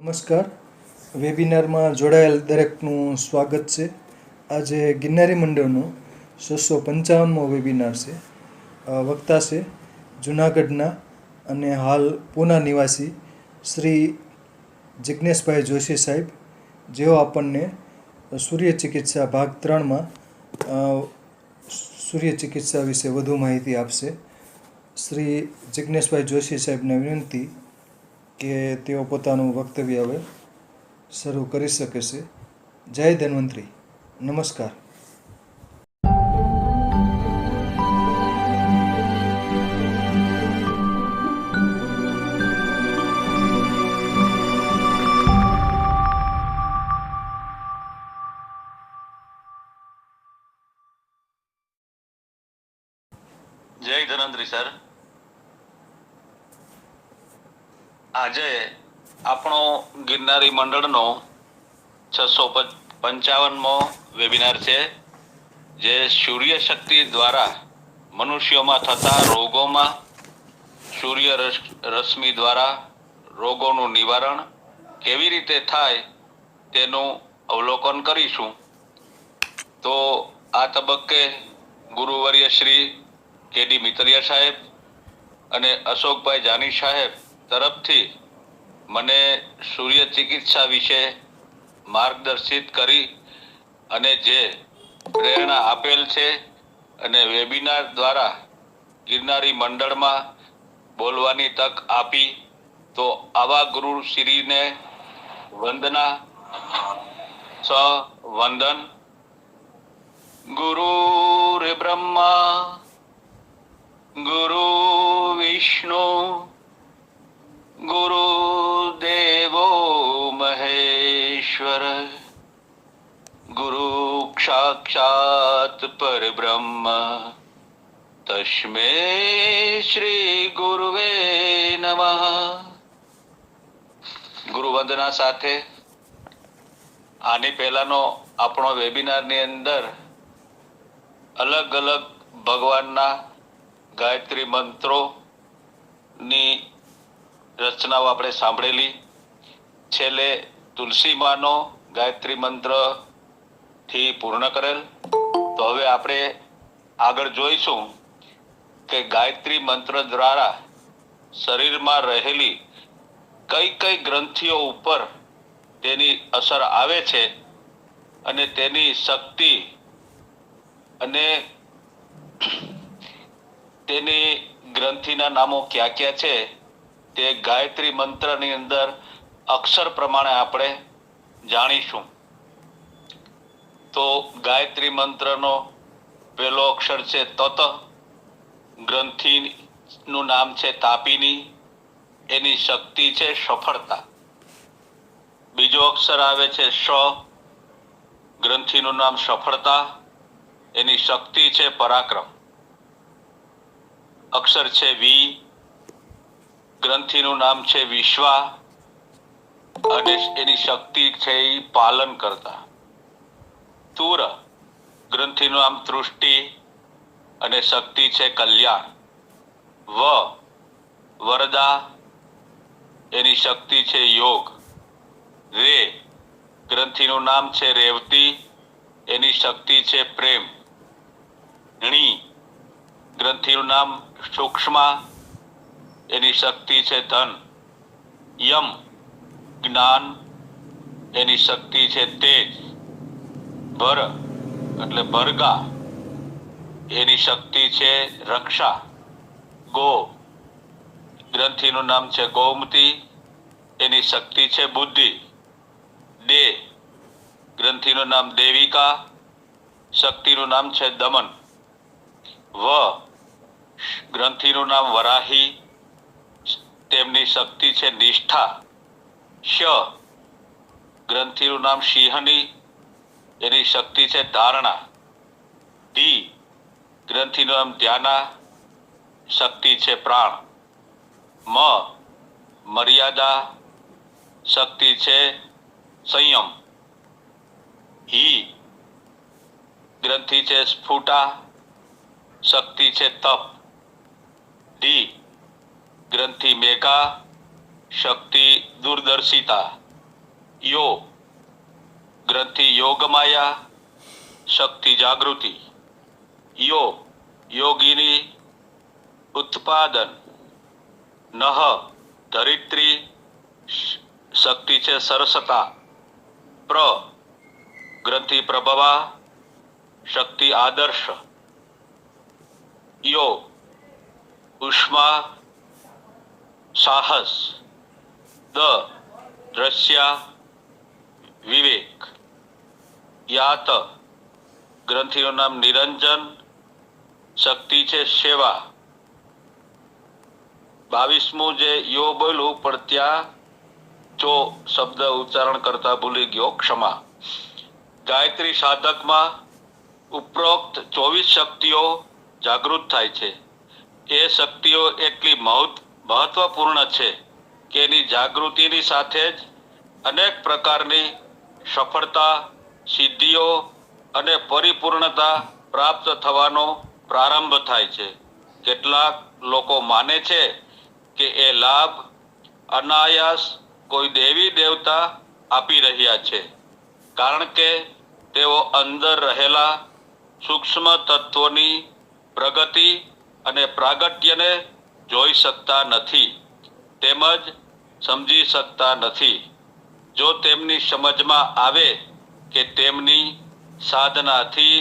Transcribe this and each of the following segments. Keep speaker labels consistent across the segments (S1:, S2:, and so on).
S1: નમસ્કાર. વેબિનારમાં જોડાયેલ દરેકનું સ્વાગત છે. આજે ગિરનારી મંડળનો 655મો વેબિનાર છે. વક્તા છે જૂનાગઢના અને હાલ પૂના નિવાસી શ્રી જિજ્ઞેશભાઈ જોશી સાહેબ, જેઓ આપણને સૂર્ય ચિકિત્સા ભાગ 3માં સૂર્ય ચિકિત્સા વિશે વધુ માહિતી આપશે. શ્રી જિજ્ઞેશભાઈ જોશી સાહેબને વિનંતી કે તેઓ પોતાનું વક્તવ્ય હવે શરૂ કરી શકે છે. જય ધન્વંતરી. નમસ્કાર.
S2: જય ધન્વંતરી સર. આજે આપણો ગિરનારી મંડળનો 655મો વેબિનાર છે, જે સૂર્ય શક્તિ દ્વારા મનુષ્યોમાં થતા રોગોમાં સૂર્ય રશ્મિ દ્વારા રોગોનું નિવારણ કેવી રીતે થાય તેનું અવલોકન કરીશું. તો આ તબક્કે ગુરુવર્ય શ્રી કે.ડી. મિતરિયા સાહેબ અને અશોકભાઈ જાની સાહેબ તરફથી મને સૂર્ય ચિકિત્સા વિશે માર્ગદર્શિત કરી અને જે પ્રેરણા આપેલ છે અને વેબિનાર દ્વારા ગિરનારી મંડળમાં બોલવાની તક આપી, તો આવા ગુરુશ્રીને વંદના સ વંદન. ગુરુર બ્રહ્મા ગુરુ વિષ્ણુ ગુરુદેવો મહેશ્વર ગુરુ સાક્ષાત પરબ્રહ્મ તસ્મે શ્રી ગુરુવે નમઃ. ગુરુ વંદના સાથે આની પહેલાનો આપણો વેબિનારની અંદર અલગ અલગ ભગવાનના ગાયત્રી મંત્રોની રચનાઓ આપણે સાંભળેલી. છેલ્લે તુલસી માનો ગાયત્રી મંત્ર થી પૂર્ણ કરેલ. તો હવે આપણે આગળ જોઈશું કે ગાયત્રી મંત્ર દ્વારા શરીરમાં રહેલી કઈ કઈ ગ્રંથિઓ ઉપર તેની અસર આવે છે અને તેની શક્તિ અને તેની ગ્રંથિના નામો ક્યાં ક્યાં છે તે ગાયત્રી મંત્રની અંદર અક્ષર પ્રમાણે આપણે જાણીશું. તો ગાયત્રી મંત્રનો પહેલો અક્ષર છે તત. ગ્રંથિનું નામ છે તાપિની, એની શક્તિ છે સફળતા. બીજો અક્ષર આવે છે શ. ગ્રંથિનું નામ સફળતા, એની શક્તિ છે પરાક્રમ. અક્ષર છે વી. ગ્રંથિનું નામ છે વિશ્વા અને એની શક્તિ છે પાલન કરતા. તુર. ગ્રંથિનું નામ તૃષ્ટિ અને શક્તિ છે કલ્યાણ. વ. વરદા, એની શક્તિ છે યોગ. રે. ગ્રંથિનું નામ છે રેવતી, એની શક્તિ છે પ્રેમ. ણી. ગ્રંથિનું નામ સૂક્ષ્મા, એની શક્તિ છે ધન. યમ. જ્ઞાન, એની શક્તિ છે તેજ. ભર એટલે ભરગા, એની શક્તિ છે રક્ષા. ગો. ગ્રંથિનું નામ છે ગૌમતી, એની શક્તિ છે બુદ્ધિ. દે. ગ્રંથિનું નામ દેવિકા, શક્તિનું નામ છે દમન. વ. ગ્રંથિનું નામ વરાહી, તેમની શક્તિ છે નિષ્ઠા. શ. ગ્રંથિનું નામ સિંહની, એની શક્તિ છે ધારણા. ધી. ગ્રંથિનું નામ ધ્યાના, શક્તિ છે પ્રાણ. મ. મર્યાદા, શક્તિ છે સંયમ. હી. ગ્રંથિ છે સ્ફુટા, શક્તિ છે તપ. ડી. ગ્રંથિ મેઘા, શક્તિ દૂરદર્શિતા. યો ગ્રંથિ યોગમાયા શક્તિ જાગૃતિ. યો યોગિની ઉત્પાદન. નહ ધરિત્રી શક્તિ છે સરસતા. પ્ર ગ્રંથિ પ્રભવા શક્તિ આદર્શ. યો ઉષ્મા સાહસ. દ દ્રશ્યા વિવેક. યાત ગ્રંથિનું નામ નિરંજન શક્તિ છે સેવા. 22મું જે યો બોલું પણ ત્યાં જો શબ્દ ઉચ્ચારણ કરતા ભૂલી ગયો, ક્ષમા. ગાયત્રી સાધકમાં ઉપરોક્ત 24 શક્તિઓ જાગૃત થાય છે. એ શક્તિઓ એટલી મહત્વપૂર્ણ છે કે એની જાગૃતિની સાથે જ અનેક પ્રકારની સફળતા, સિદ્ધિઓ અને પરિપૂર્ણતા પ્રાપ્ત થવાનો પ્રારંભ થાય છે. કેટલાક લોકો માને છે કે એ લાભ અનાયાસ કોઈ દેવી દેવતા આપી રહ્યા છે, કારણ કે તેઓ અંદર રહેલા સૂક્ષ્મ તત્વોની પ્રગતિ અને પ્રાગટ્યને જોઈ શકતા નથી તેમજ સમજી શકતા નથી. જો તેમની સમજમાં આવે કે તેમની સાધનાથી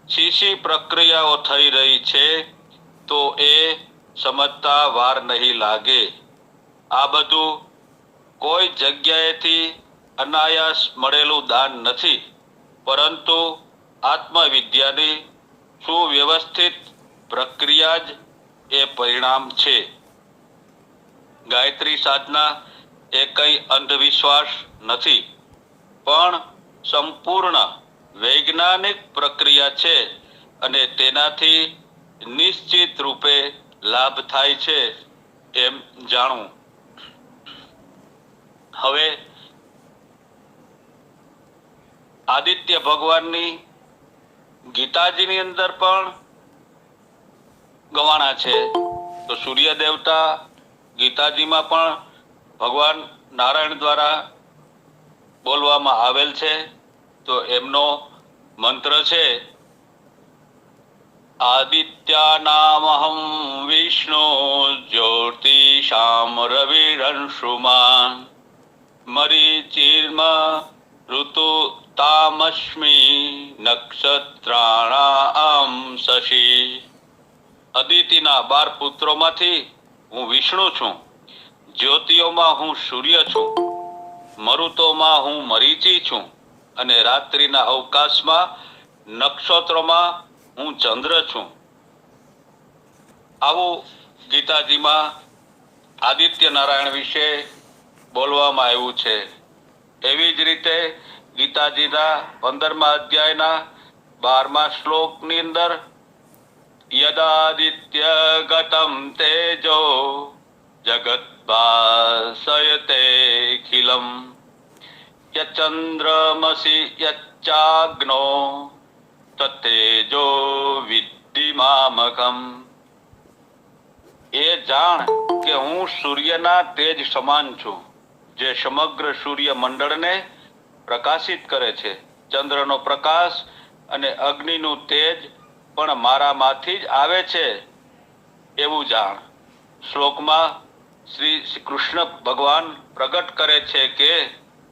S2: શી પ્રક્રિયાઓ થઈ રહી છે તો એ સમજતા વાર નહીં લાગે. આ બધું કોઈ જગ્યાએથી અનાયાસ મળેલું દાન નથી, પરંતુ આત્મવિદ્યાની સુવ્યવસ્થિત પ્રક્રિયા જ એ પરિણામ છે. ગાયત્રી સાધના એ કંઈ અંધવિશ્વાસ નથી, પણ સંપૂર્ણ વૈજ્ઞાનિક પ્રક્રિયા છે અને તેનાથી નિશ્ચિત રૂપે લાભ થાય છે એમ જાણવું. હવે આદિત્ય ભગવાનની ગીતાજીની અંદર પણ ગવાણા છે. તો સૂર્ય દેવતા ગીતાજીમાં પણ ભગવાન નારાયણ દ્વારા બોલવામાં આવેલ છે. તો એમનો મંત્ર છે, આદિત્યાનામહં વિષ્ણુ જ્યોતિષામ રવિરંશુમાન મરીચિર્મ ઋતુતામસ્મિ નક્ષત્રાણામ શશી. અદિતિના 12 પુત્રોમાંથી હું વિષ્ણુ છું, જ્યોતિઓમાં હું સૂર્ય છું, મરુતોમાં હું મરીચી છું અને રાત્રિના અવકાશમાં નક્ષત્રોમાં હું ચંદ્ર છું. આવું ગીતાજીમાં આદિત્ય નારાયણ વિશે બોલવામાં આવ્યું છે. એવી જ રીતે ગીતાજીના 15મા અધ્યાયના 12મા શ્લોકની અંદર યદાદિત્ય ગતમ તેજો જગત ભાસયતેખિલમ યચંદ્રમસી યચ્ચાગ્નો તત્તેજો વિદ્ધિ મામકમ. એ જાણ કે હું સૂર્યના તેજ સમાન છું, જે સમગ્ર સૂર્ય મંડળને પ્રકાશિત કરે છે. ચંદ્રનો પ્રકાશ અને અગ્નિનું તેજ પણ મારામાંથી જ આવે છે એવું જાણ. શ્લોકમાં શ્રી કૃષ્ણ ભગવાન પ્રગટ કરે છે કે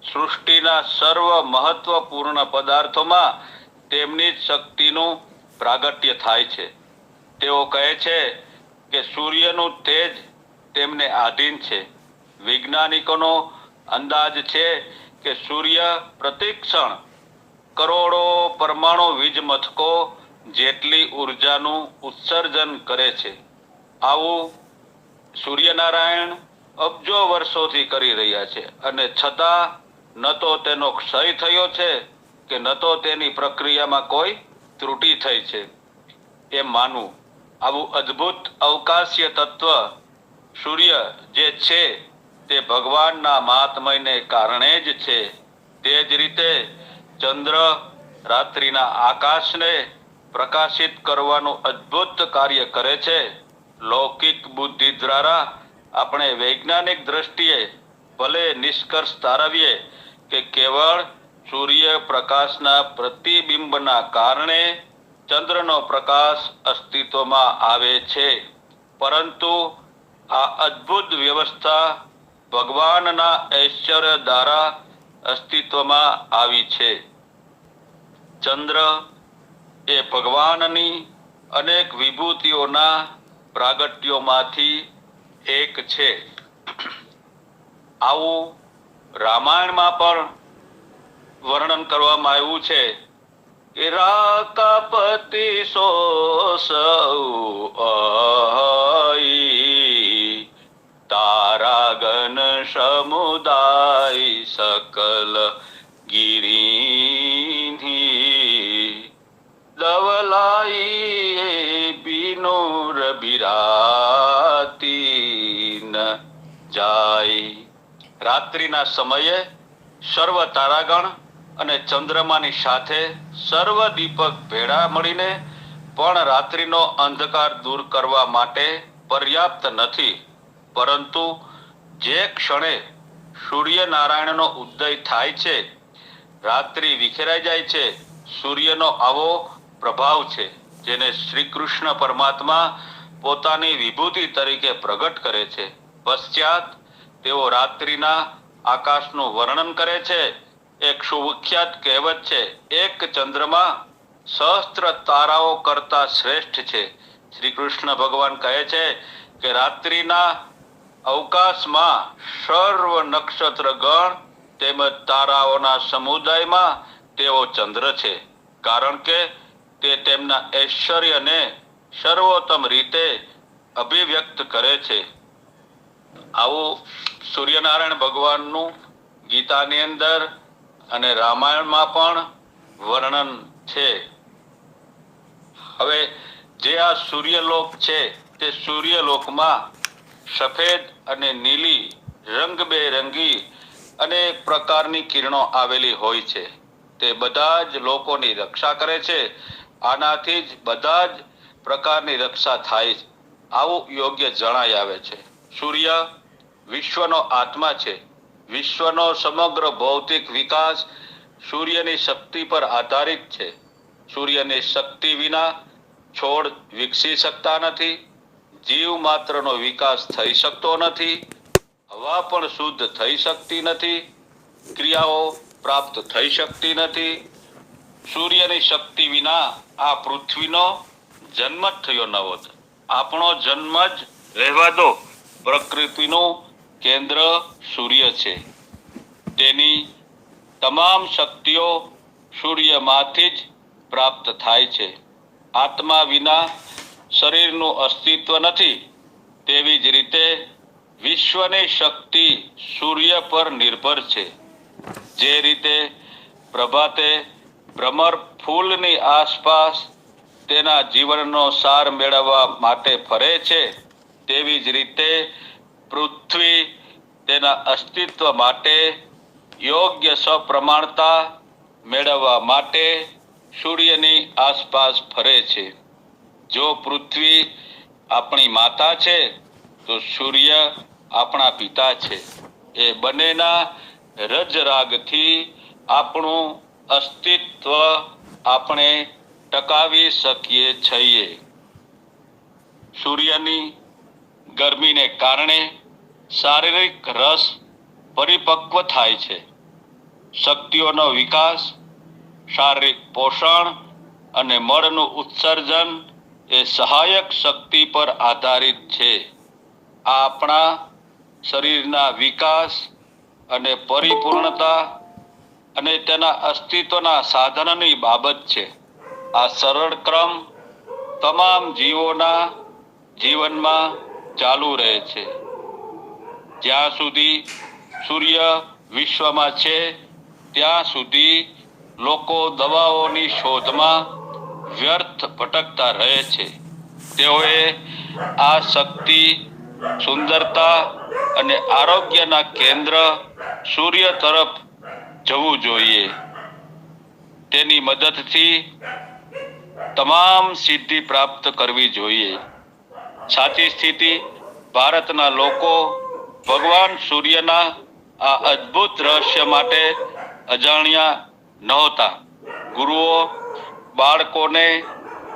S2: સૃષ્ટિના સર્વ મહત્વપૂર્ણ પદાર્થોમાં તેમની જ શક્તિનું પ્રાગટ્ય થાય છે. તેઓ કહે છે કે સૂર્યનું તેજ તેમને આધીન છે. વૈજ્ઞાનિકોનો અંદાજ છે કે સૂર્ય પ્રતિક્ષણ કરોડો પરમાણુ વીજ મથકો જેટલી ઉર્જાનું ઉત્સર્જન કરે છે. આવું સૂર્યનારાયણ અબજો વર્ષોથી કરી રહ્યા છે અને છતાં ન તો તેનો ક્ષય થયો છે કે ન તો તેની પ્રક્રિયામાં કોઈ ત્રુટિ થઈ છે એમ માનવું. આવું અદ્ભુત અવકાશીય તત્વ સૂર્ય જે છે તે ભગવાનના મહાત્મયને કારણે જ છે. તે જ રીતે ચંદ્ર રાત્રિના આકાશને પ્રકાશિત કરવાનું અદ્ભુત કાર્ય કરે છે. લૌકિક બુદ્ધિ દ્વારા આપણે વૈજ્ઞાનિક દ્રષ્ટિએ ભલે નિષ્કર્ષ તારવીએ કે કેવળ સૂર્યપ્રકાશના પ્રતિબિંબના કારણે ચંદ્રનો પ્રકાશ અસ્તિત્વમાં આવે છે, પરંતુ આ અદ્ભુત વ્યવસ્થા ભગવાનના ઐશ્વર્ય દ્વારા અસ્તિત્વમાં આવી છે. ચંદ્ર એ ભગવાનની અનેક વિભૂતિઓના પ્રાગટ્યોમાંથી એક છે. આવું રામાયણમાં પણ વર્ણન કરવામાં આવ્યું છે કે રાકાપતિ સો સૌ અહી, તારાગન સમુદાય સકલ ગિરિની, દવલાઈ બિનુર બિરાતી ન જાય. રાત્રિના સમયે સર્વ તારાગણ અને ચંદ્રમાની સાથે સર્વ દીપક ભેળા મળીને પણ રાત્રિનો અંધકાર દૂર કરવા માટે પર્યાપ્ત નથી, પરંતુ જે ક્ષણે સૂર્યનારાયણનો ઉદય થાય છે, રાત્રિ વિખેરાઈ જાય છે. સૂર્યનો આવો પ્રભાવ છે જેને શ્રી કૃષ્ણ પરમાત્મા પોતાની વિભૂતિ તરીકે પ્રગટ કરે છે. પશ્ચાત તેઓ રાત્રિના આકાશનું વર્ણન કરે છે. એક સુવિખ્યાત કહેવત છે, એક ચંદ્રમા સહસ્ત્ર તારાઓ કરતા શ્રેષ્ઠ છે. શ્રી કૃષ્ણ ભગવાન કહે છે કે રાત્રિના અવકાશમાં સર્વ નક્ષત્ર ગણ તેમજ તારાઓના સમુદાયમાં તેઓ ચંદ્ર છે, કારણ કે તે તેમના ઐશ્વર્યને સર્વોત્તમ રીતે અભિવ્યક્ત કરે છે. આવું સૂર્યનારાયણ ભગવાનનું ગીતાની અંદર અને રામાયણમાં પણ વર્ણન છે. હવે જે આ સૂર્યલોક છે તે સૂર્યલોકમાં સફેદ અને નીલી રંગબેરંગી અનેક પ્રકારની કિરણો આવેલી હોય છે. તે બધા જ લોકોની રક્ષા કરે છે. આનાથી જ બધા જ પ્રકારની રક્ષા થાય છે, આવું યોગ્ય જણાઈ આવે છે. સૂર્ય વિશ્વનો આત્મા છે. વિશ્વનો સમગ્ર ભૌતિક વિકાસ સૂર્યની શક્તિ પર આધારિત છે. સૂર્યની શક્તિ વિના છોડ વિકસી શકતા નથી, જીવ માત્રનો વિકાસ થઈ શકતો નથી, હવા પણ શુદ્ધ થઈ શકતી નથી, ક્રિયાઓ પ્રાપ્ત થઈ શકતી નથી. સૂર્યની શક્તિ વિના આ પૃથ્વીનો જન્મ જ થયો ન હોત. આપણો જન્મ જ રહેવા દો. પ્રકૃતિનું કેન્દ્ર સૂર્ય છે. તેની તમામ શક્તિઓ સૂર્યમાંથી જ પ્રાપ્ત થાય છે. આત્મા વિના શરીરનું અસ્તિત્વ નથી. તેવી જ રીતે વિશ્વની શક્તિ સૂર્ય પર નિર્ભર છે. જે રીતે પ્રભાતે ભ્રમર ફૂલની આસપાસ તેના જીવનનો સાર મેળવવા માટે ફરે છે, તેવી જ રીતે પૃથ્વી તેના અસ્તિત્વ માટે યોગ્ય સપ્રમાણતા મેળવવા માટે સૂર્યની આસપાસ ફરે છે. જો પૃથ્વી આપણી માતા છે તો સૂર્ય આપણા પિતા છે. એ બંનેના રજરાગથી આપણું અસ્તિત્વ આપણે ટકાવી શકીએ છીએ. સૂર્યની ગરમીને કારણે શારીરિક રસ પરિપક્વ થાય છે. શક્તિઓનો વિકાસ, શારીરિક પોષણ અને મળનું ઉત્સર્જન એ સહાયક શક્તિ પર આધારિત છે. આ આપણા શરીરના વિકાસ અને પરિપૂર્ણતા અને તેના અસ્તિત્વના સાધનની બાબત છે. આ સરળ ક્રમ તમામ જીવોના જીવનમાં ચાલુ રહે છે. જ્યાં સુધી સૂર્ય વિશ્વમાં છે ત્યાં સુધી લોકો દવાઓની શોધમાં વ્યર્થ ભટકતા રહે છે. તેઓએ આ શક્તિ, સુંદરતા અને આરોગ્યના કેન્દ્ર સૂર્ય તરફ જવું જોઈએ. તેની મદદથી તમામ સિદ્ધિ પ્રાપ્ત કરવી જોઈએ. સાચી સ્થિતિ ભારતના લોકો ભગવાન સૂર્યના આ અદ્ભુત રહસ્ય માટે અજાણ્યા નહોતા. ગુરુઓ બાળકોને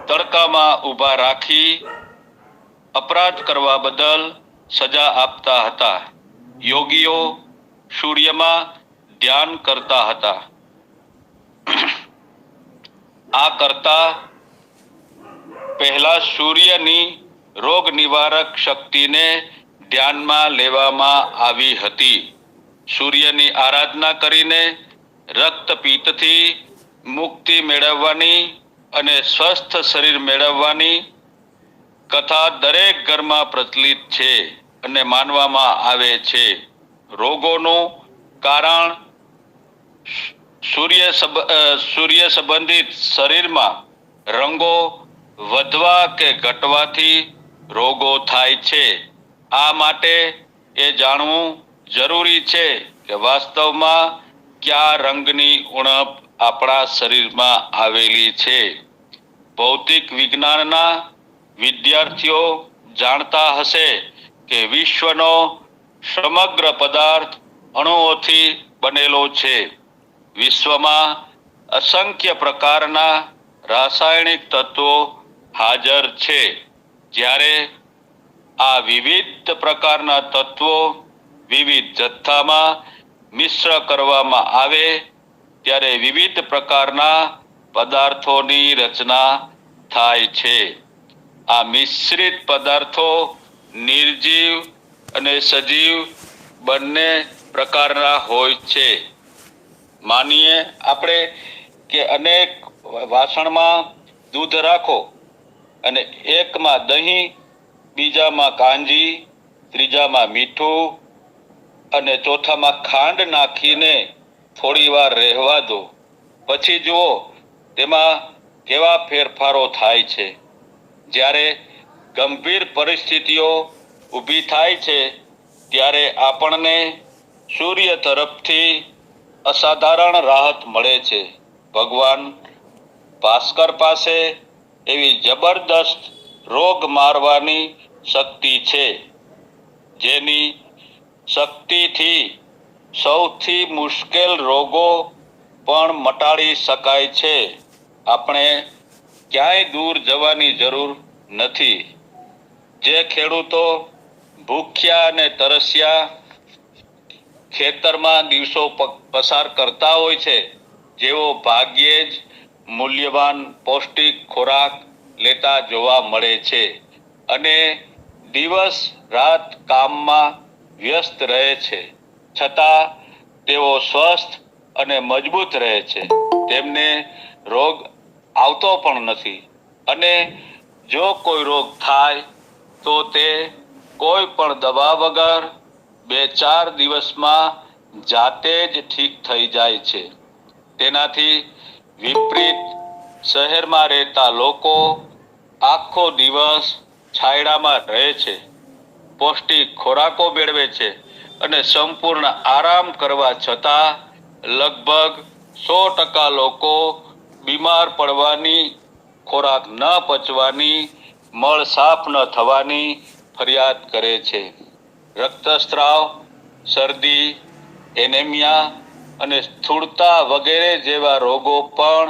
S2: તડકામાં ઊભા રાખી અપરાધ કરવા બદલ સજા આપતા હતા. યોગીઓ સૂર્યમાં ધ્યાન કરતા હતા. આ કરતા પહેલા સૂર્યની રોગ નિવારક શક્તિને ધ્યાનમાં લેવામાં આવી હતી. સૂર્યની આરાધના કરીને રક્તપિત્તથી મુક્તિ મેળવવાની અને સ્વસ્થ શરીર મેળવવાની કથા દરેક ઘરમાં પ્રચલિત છે અને માનવામાં આવે છે. રોગોનું કારણ સૂર્ય સંબંધિત શરીરમાં રંગો વધવા કે ઘટવાથી રોગો થાય છે. આ માટે એ જાણવું જરૂરી છે કે વાસ્તવમાં કયા રંગની ઉણપ આપણા શરીરમાં આવેલી છે. ભૌતિક વિજ્ઞાનના વિદ્યાર્થીઓ જાણતા હશે કે વિશ્વનો સમગ્ર પદાર્થ અણુઓથી બનેલો છે. વિશ્વમાં અસંખ્ય પ્રકારના રાસાયણિક તત્વો હાજર છે. જ્યારે આ વિવિધ પ્રકારના તત્વો વિવિધ જથ્થામાં મિશ્ર કરવામાં આવે ત્યારે વિવિધ પ્રકારના પદાર્થોની રચના થાય છે. આ મિશ્રિત પદાર્થો નિર્જીવ અને સજીવ બંને પ્રકારના હોય છે. માનીએ આપણે કે અનેક વાસણમાં દૂધ રાખો અને એકમાં દહીં, બીજામાં કાંજી, ત્રીજામાં મીઠું અને ચોથામાં ખાંડ નાખીને થોડી વાર રહેવા દો. પછી જુઓ તેમાં કેવા ફેરફારો થાય છે. જ્યારે ગંભીર પરિસ્થિતિઓ ઊભી થાય છે ત્યારે આપણને સૂર્ય તરફથી અસાધારણ રાહત મળે છે. ભગવાન ભાસ્કર પાસે એવી જબરદસ્ત રોગ મારવાની શક્તિ છે જેની શક્તિથી સૌથી મુશ્કેલ રોગો પણ મટાડી શકાય છે. આપણે ક્યાંય દૂર જવાની જરૂર નથી. જે ખેડૂતો ભૂખ્યા અને તરસ્યા ખેતરમાં દિવસો પસાર કરતા હોય છે, જેઓ ભાગ્યે જ મૂલ્યવાન પૌષ્ટિક ખોરાક લેતા જોવા મળે છે અને દિવસ રાત કામમાં વ્યસ્ત રહે છે, છતાં તેઓ સ્વસ્થ અને મજબૂત રહે છે. તેમને રોગ આવતો પણ નથી અને જો કોઈ રોગ થાય તો તે કોઈ પણ દવા વગર 2-4 દિવસમાં જાતે જ ઠીક થઈ જાય છે. તેનાથી વિપરીત શહેરમાં રહેતા લોકો આખો દિવસ છાયડામાં રહે છે, પૌષ્ટિક ખોરાકો મેળવે છે અને સંપૂર્ણ આરામ કરવા છતાં લગભગ 100% લોકો બીમાર પડવાની, ખોરાક ન પચવાની, મળ સાફ ન થવાની ફરિયાદ કરે છે. રક્તસ્રાવ, શરદી, એનેમિયા અને સ્થૂળતા વગેરે જેવા રોગો પણ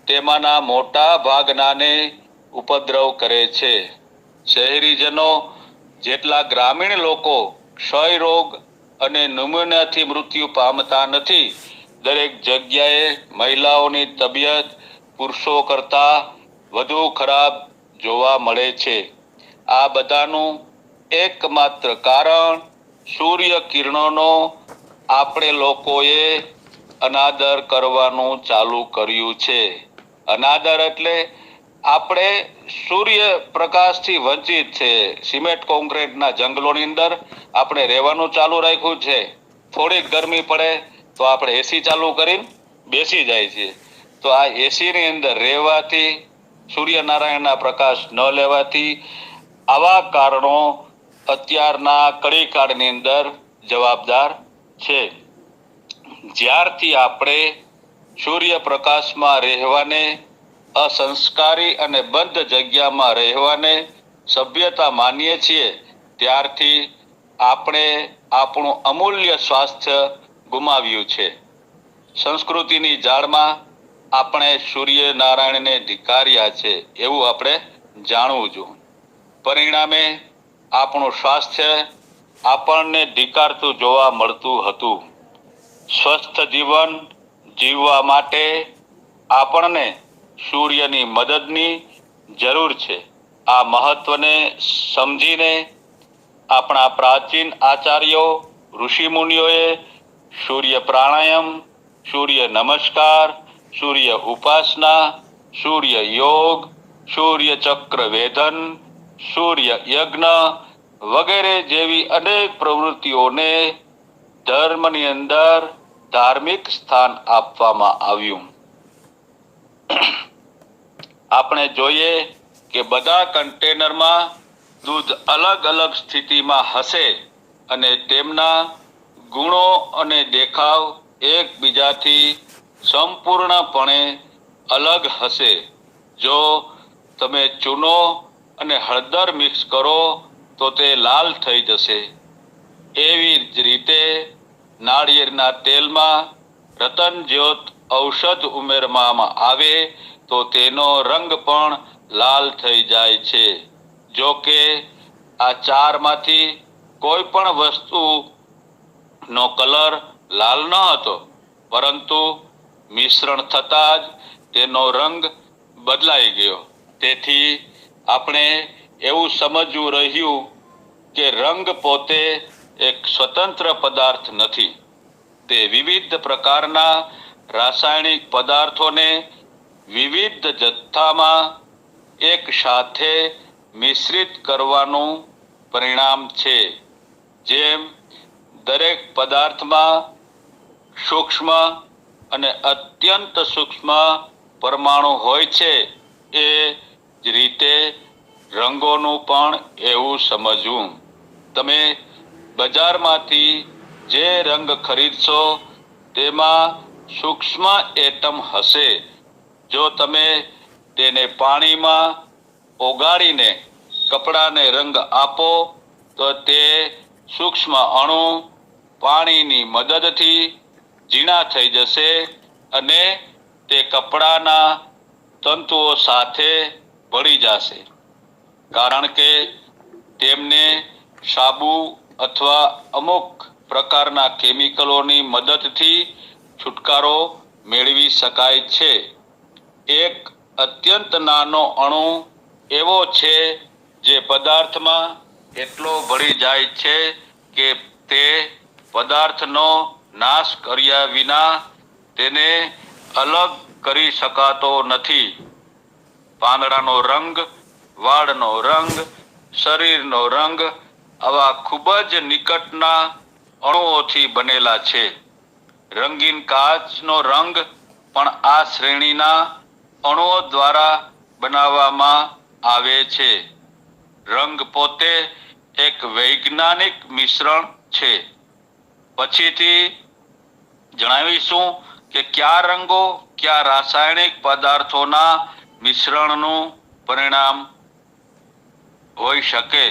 S2: તેમાંના મોટા ભાગનાને ઉપદ્રવ કરે છે. શહેરીજનો જેટલા ગ્રામીણ લોકો ક્ષય રોગ અને ન્યુમોનિયાથી મૃત્યુ પામતા નથી, દરેક જગ્યાએ મહિલાઓની તબિયત પુરુષો કરતાં વધુ ખરાબ જોવા મળે છે. આ બધાનું એકમાત્ર કારણ સૂર્ય કિરણોનો આપણે લોકોએ અનાદર કરવાનું ચાલુ કર્યું છે. અનાદર એટલે આપણે સૂર્ય પ્રકાશથી વંચિત છે. સિમેન્ટ કોન્ક્રીટના જંગલોની અંદર આપણે રહેવાનું ચાલુ રાખ્યું છે. થોડીક ગરમી પડે તો આપણે એસી ચાલુ કરીને બેસી જાય છે. તો આ એસીની અંદર રહેવાથી, સૂર્યનારાયણના પ્રકાશ ન લેવાથી આવા કારણો અત્યારના કળીકાળની અંદર જવાબદાર છે. જ્યારથી આપણે સૂર્યપ્રકાશમાં રહેવાને, અસંસ્કારી અને બંધ જગ્યામાં રહેવાને સભ્યતા માનીએ છીએ, ત્યારથી આપણે આપણું અમૂલ્ય સ્વાસ્થ્ય ગુમાવ્યું છે. સંસ્કૃતિની જાળમાં આપણે સૂર્યનારાયણને ધિક્કાર્યા છે એવું આપણે જાણવું જોઈએ. પરિણામે આપણું સ્વાસ્થ્ય આપણને ધિક્કારતું જોવા મળતું હતું. સ્વસ્થ જીવન જીવવા માટે આપણને સૂર્યની મદદની જરૂર છે. આ મહત્વને સમજીને આપણા પ્રાચીન આચાર્યો ઋષિમુનિઓએ સૂર્ય પ્રાણાયામ, સૂર્ય નમસ્કાર, સૂર્ય ઉપાસના, સૂર્ય યોગ, સૂર્ય ચક્ર વેધન, સૂર્ય યજ્ઞ વગેરે જેવી અનેક પ્રવૃત્તિઓને ધર્મની અંદર ધાર્મિક સ્થાન આપવામાં આવ્યું. આપણે જોઈએ કે બધા કન્ટેનરમાં દૂધ અલગ અલગ સ્થિતિમાં હશે અને તેમના ગુણો અને દેખાવ એકબીજાથી સંપૂર્ણપણે અલગ હશે. જો તમે ચૂનો અને હળદર મિક્સ કરો તો તે લાલ થઈ જશે. એવી જ રીતે નાળિયેરના તેલમાં રતન જ્યોત ઔષધ ઉમેરવામાં આવે તો તેનો રંગ પણ લાલ થઈ જાય છે. જો કે આ ચારમાંથી કોઈ પણ વસ્તુનો કલર લાલ ન હતો, પરંતુ મિશ્રણ થતાં જ તેનો રંગ બદલાઈ ગયો. તેથી આપણે એવું સમજવું રહ્યું કે રંગ પોતે એક સ્વતંત્ર પદાર્થ નથી. તે વિવિધ પ્રકારના રાસાયણિક પદાર્થોને વિવિધ જથ્થામાં એક સાથે મિશ્રિત કરવાનું પરિણામ છે. જેમ દરેક પદાર્થમાં સૂક્ષ્મ અને અત્યંત સૂક્ષ્મ પરમાણુ હોય છે, એ જ રીતે રંગોનું પણ એવું સમજવું. તમે બજારમાંથી જે રંગ ખરીદશો તેમાં સૂક્ષ્મ એટમ હશે. જો તમે તેને પાણીમાં ઓગાળીને કપડાને રંગ આપો તો તે સૂક્ષ્મ અણુ પાણીની મદદથી ઝીણા થઈ જશે અને તે કપડાના તંતુઓ સાથે ભળી જશે. કારણ કે તેમને સાબુ અથવા અમુક પ્રકારના કેમિકલોની મદદથી છુટકારો મેળવી શકાય છે. એક અત્યંત નાનો અણુ એવો છે જે પદાર્થમાં એટલો ભળી જાય છે કે તે પદાર્થનો નાશ કર્યા વિના તેને અલગ કરી શકાતો નથી. પાંદડાનો રંગ, વાળનો રંગ, શરીરનો રંગ આવા ખૂબ જ નિકટના અણુઓથી બનેલા છે. રંગીન કાચનો રંગ પણ આ શ્રેણીના અણુઓ દ્વારા બનાવવામાં આવે છે. રંગ પોતે એક વૈજ્ઞાનિક મિશ્રણ છે. પછીથી જણાવીશું કે કયા રંગો કયા રાસાયણિક પદાર્થોના મિશ્રણનું પરિણામ હોઈ શકે.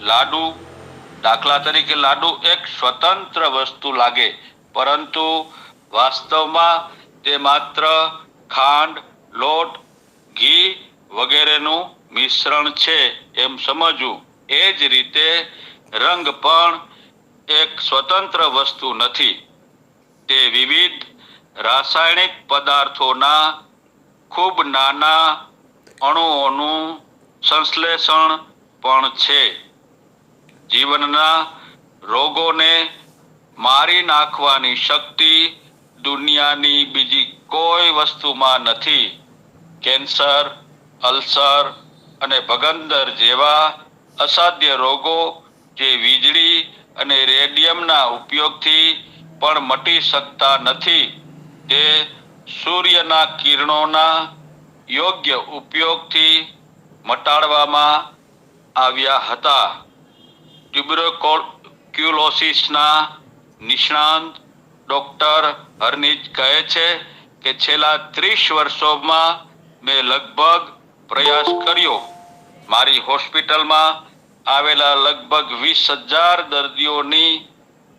S2: લાડુ, દાખલા તરીકે લાડુ એક સ્વતંત્ર વસ્તુ લાગે, પરંતુ વાસ્તવમાં તે માત્ર ખાંડ, લોટ, ઘી વગેરેનું મિશ્રણ છે એમ સમજવું. એ જ રીતે રંગ પણ એક સ્વતંત્ર વસ્તુ નથી. તે વિવિધ રાસાયણિક પદાર્થોના ખૂબ નાના અણુઓનું સંશ્લેષણ પણ છે. જીવનના રોગોને મારી નાખવાની શક્તિ દુનિયાની બીજી કોઈ વસ્તુમાં નથી. કેન્સર, અલ્સર અને ભગંદર જેવા અસાધ્ય રોગો જે વીજળી અને રેડિયમના ઉપયોગથી પણ મટી શકતા નથી, તે સૂર્યના કિરણોના યોગ્ય ઉપયોગથી મટાડવામાં આવ્યા હતા. ટ્યુબરક્યુલોસિસના નિષ્ણાંત ડોક્ટર હર્નિચ કહે છે કે છેલ્લા 30 વર્ષોમાં મેં લગભગ પ્રયાસ કર્યો. મારી હોસ્પિટલમાં આવેલા લગભગ 20,000 દર્દીઓની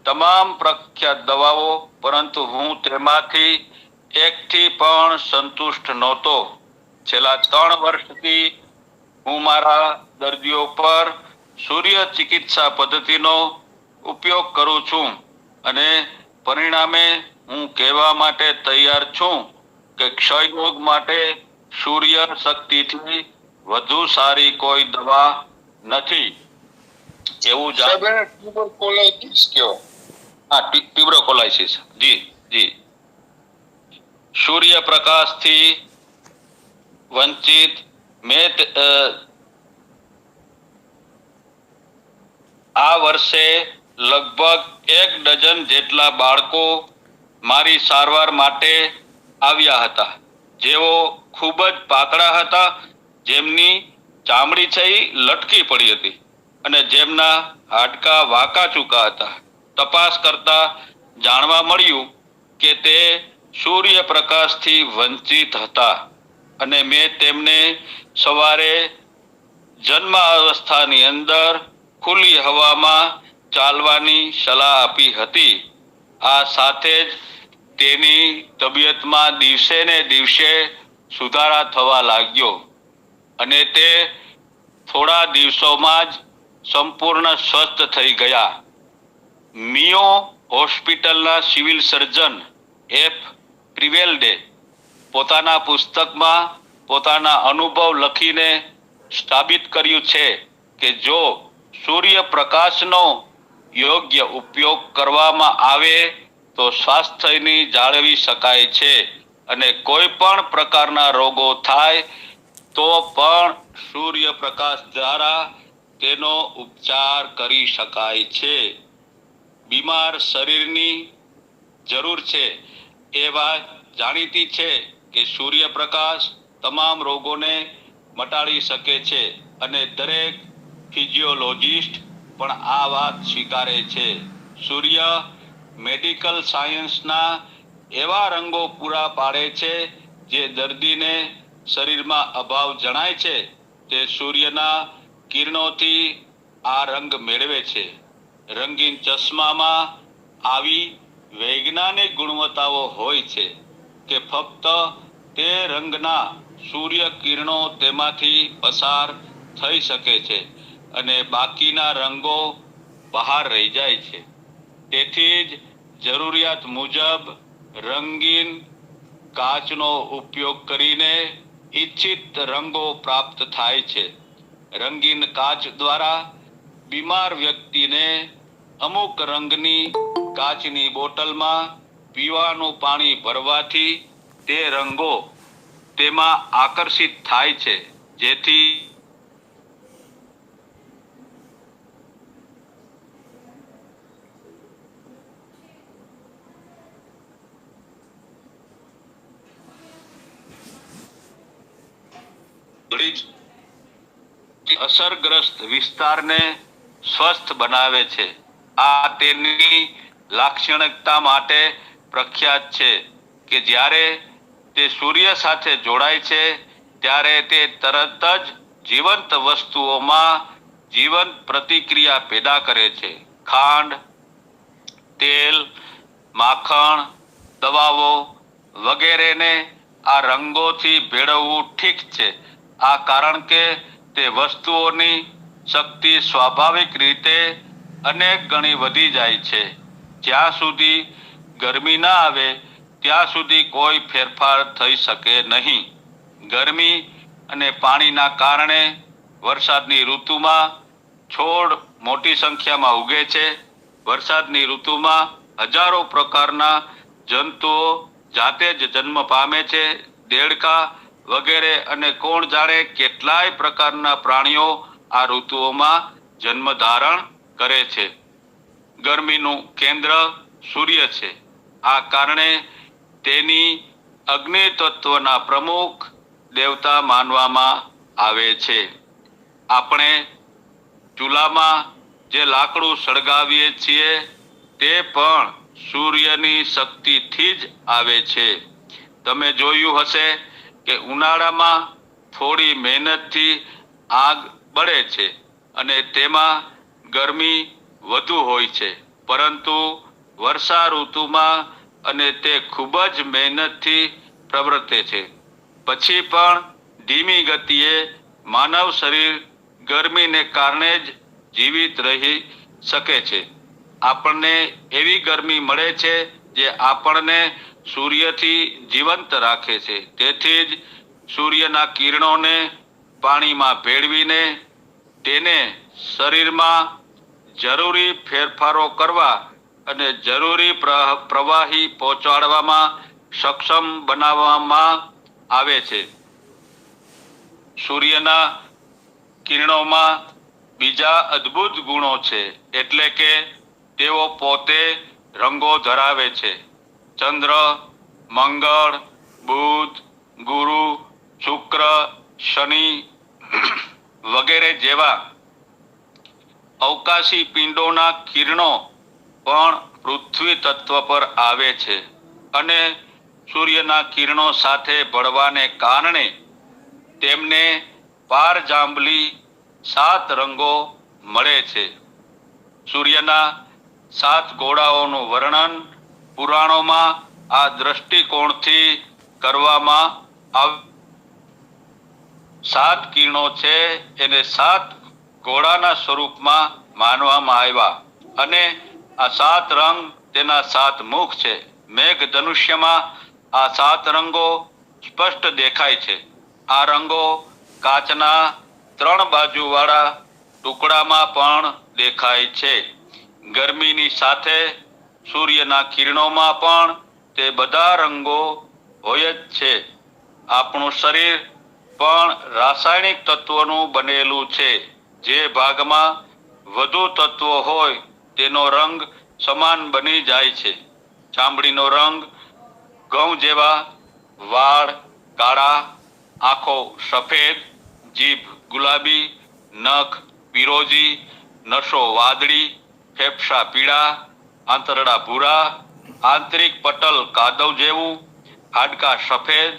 S2: તમામ પ્રખ્યાત દવાઓ, પરંતુ હું તેમાંથી એકથી પણ સંતુષ્ટ નહોતો. છેલ્લા 3 વર્ષથી હું મારા દર્દીઓ પર સૂર્ય ચિકિત્સા પદ્ધતિનો ઉપયોગ કરું છું અને પરિણામે હું કહેવા માટે તૈયાર છું કે ક્ષયરોગ માટે સૂર્ય શક્તિથી વધુ સારી કોઈ દવા નથી. એવું ટ્યુબરકોલાઇટિસ કયો? હા, ટ્યુબરકોલાઇસિસ. જી. સૂર્યપ્રકાશથી વંચિત આ વર્ષે લગભગ 1 ડઝન જેટલા બાળકો મારી સારવાર માટે આવ્યા હતા, જેઓ ખૂબ જ પાતળા હતા, જેમની ચામડી છે એ લટકી પડી હતી અને જેમના હાડકાં વાંકા ચૂકા હતા. તપાસ કરતા જાણવા મળ્યું કે તે સૂર્યપ્રકાશથી વંચિત હતા અને મેં તેમને સવારે જન્મ અવસ્થાની અંદર ખુલ્લી હવામાં ચાલવાની સલાહ આપી હતી. આ સાથે જ તેની તબિયતમાં દિવસે ને દિવસે સુધારા થવા લાગ્યો અને તે થોડા દિવસોમાં જ સંપૂર્ણ સ્વસ્થ થઈ ગયા. મિયો હોસ્પિટલના સિવિલ સર્જન એફ. પ્રિવેલ્ડે પોતાના પુસ્તકમાં પોતાના અનુભવ લખીને સાબિત કર્યું છે કે જો સૂર્યપ્રકાશનો યોગ્ય ઉપયોગ કરવામાં આવે તો સ્વાસ્થ્યની જાળવી શકાય છે અને કોઈ પણ પ્રકારના રોગો થાય તો પણ સૂર્યપ્રકાશ દ્વારા તેનો ઉપચાર કરી શકાય છે. બીમાર શરીરની જરૂર છે એ વાત જાણીતી છે કે સૂર્યપ્રકાશ તમામ રોગોને મટાડી શકે છે અને દરેક ફિઝિયોલોજિસ્ટ પણ આ વાત સ્વીકારે છે. સૂર્ય મેડિકલ સાયન્સના એવા રંગો પૂરા પાડે છે જે દર્દીને શરીરમાં અભાવ જણાય છે તે સૂર્યના કિરણોથી આ રંગ મેળવે છે. રંગીન ચશ્મામાં આવી વૈજ્ઞાનિક ગુણવત્તાઓ હોય છે કે ફક્ત તે રંગના સૂર્ય કિરણો તેમાંથી પસાર થઈ શકે છે અને બાકીના રંગો બહાર રહી જાય છે. તેથી જ જરૂરિયાત મુજબ રંગીન કાચનો ઉપયોગ કરીને ઈચ્છિત રંગો પ્રાપ્ત થાય છે. રંગીન કાચ દ્વારા બીમાર વ્યક્તિને અમુક રંગની કાચની બોટલમાં પીવાનું પાણી ભરવાથી તે રંગો તેમાં આકર્ષિત થાય છે, જેથી અસરગ્રસ્ત વિસ્તારને સ્વસ્થ બનાવે છે. આ તેની લાક્ષણિકતા માટે પ્રખ્યાત છે કે જ્યારે તે સૂર્ય સાથે જોડાય છે ત્યારે તે તરત જ જીવંત વસ્તુઓમાં જીવંત પ્રતિક્રિયા પેદા કરે છે. ખાંડ, તેલ, માખણ, દવાઓ વગેરેને આ રંગોથી ભેળવવું ઠીક છે. આ કારણ કે તે વસ્તુઓની શક્તિ સ્વાભાવિક રીતે અનેક ગણી વધી જાય છે. જ્યાં સુધી ગરમી ના આવે ત્યાં સુધી કોઈ ફેરફાર થઈ શકે નહીં. ગરમી અને પાણીના કારણે વરસાદની ઋતુમાં છોડ મોટી સંખ્યામાં ઉગે છે. વરસાદની ઋતુમાં હજારો પ્રકારના જંતુઓ જાતે જ જન્મ પામે છે. દેડકા વગેરે અને કોણ જાણે કેટલાય પ્રકારના પ્રાણીઓ આ ઋતુઓમાં જન્મ ધારણ કરે છે. ગરમીનું કેન્દ્ર સૂર્ય છે. આ કારણે તેની અગ્નિ તત્વના પ્રમુખ દેવતા માનવામાં આવે છે. આપણે ચૂલામાં જે લાકડું સળગાવીએ છીએ તે પણ સૂર્યની શક્તિથી જ આવે છે. તમે જોયું હશે કે ઉનાળામાં થોડી મહેનતથી આગ બળે છે અને તેમાં ગરમી વધુ હોય છે. પરંતુ વર્ષા ઋતુમાં અને તે ખૂબ જ મહેનતથી પ્રવર્તે છે. પછી પણ ધીમી ગતિએ માનવ શરીર ગરમીને કારણે જ જીવિત રહી શકે છે. આપણને એવી ગરમી મળે છે જે આપણને સૂર્યથી જીવંત રાખે છે. તેથી જ સૂર્યના કિરણોને પાણીમાં ભેળવીને તેને શરીરમાં જરૂરી ફેરફારો કરવા અને જરૂરી પ્રવાહી પહોંચાડવામાં સક્ષમ બનાવવામાં આવે છે. સૂર્યના કિરણોમાં બીજા અદ્ભુત ગુણો છે, એટલે કે તેઓ પોતે રંગો ધરાવે છે. ચંદ્ર, મંગળ, બુધ, ગુરુ, શુક્ર, શનિ વગેરે જેવા અવકાશી પિંડોના કિરણો પણ પૃથ્વી તત્વ પર આવે છે અને સૂર્યના કિરણો સાથે ભળવાને કારણે તેમને પારજાંબલી 7 રંગો મળે છે. સૂર્યના 7 ઘોડાઓનું વર્ણન પુરાણોમાં આ દ્રષ્ટિકોણથી કરવામાં આવ્યું. 7 કિરણો છે એને 7 ઘોડાના સ્વરૂપમાં માનવામાં આવ્યા અને આ 7 રંગ તેના 7 મુખ છે. મેઘ ધનુષ્યમાં આ 7 રંગો સ્પષ્ટ દેખાય છે. આ રંગો કાચના 3 બાજુવાળા ટુકડામાં પણ દેખાય છે. ગરમીની સાથે સૂર્યના કિરણોમાં પણ તે બધા રંગો હોય જ છે. આપણું શરીર પણ રાસાયણિક તત્વોનું બનેલું છે. જે ભાગમાં વધુ તત્વો હોય તેનો રંગ સમાન બની જાય છે. ચામડીનો રંગ ઘઉં જેવા, વાળ કાળા, આંખો સફેદ, જીભ ગુલાબી, નખ પીરોજી, નસો વાદળી, ફેફસા પીળા, આંતરડા ભૂરા, આંતરિક પટલ કાદવ જેવું, હાડકાં સફેદ.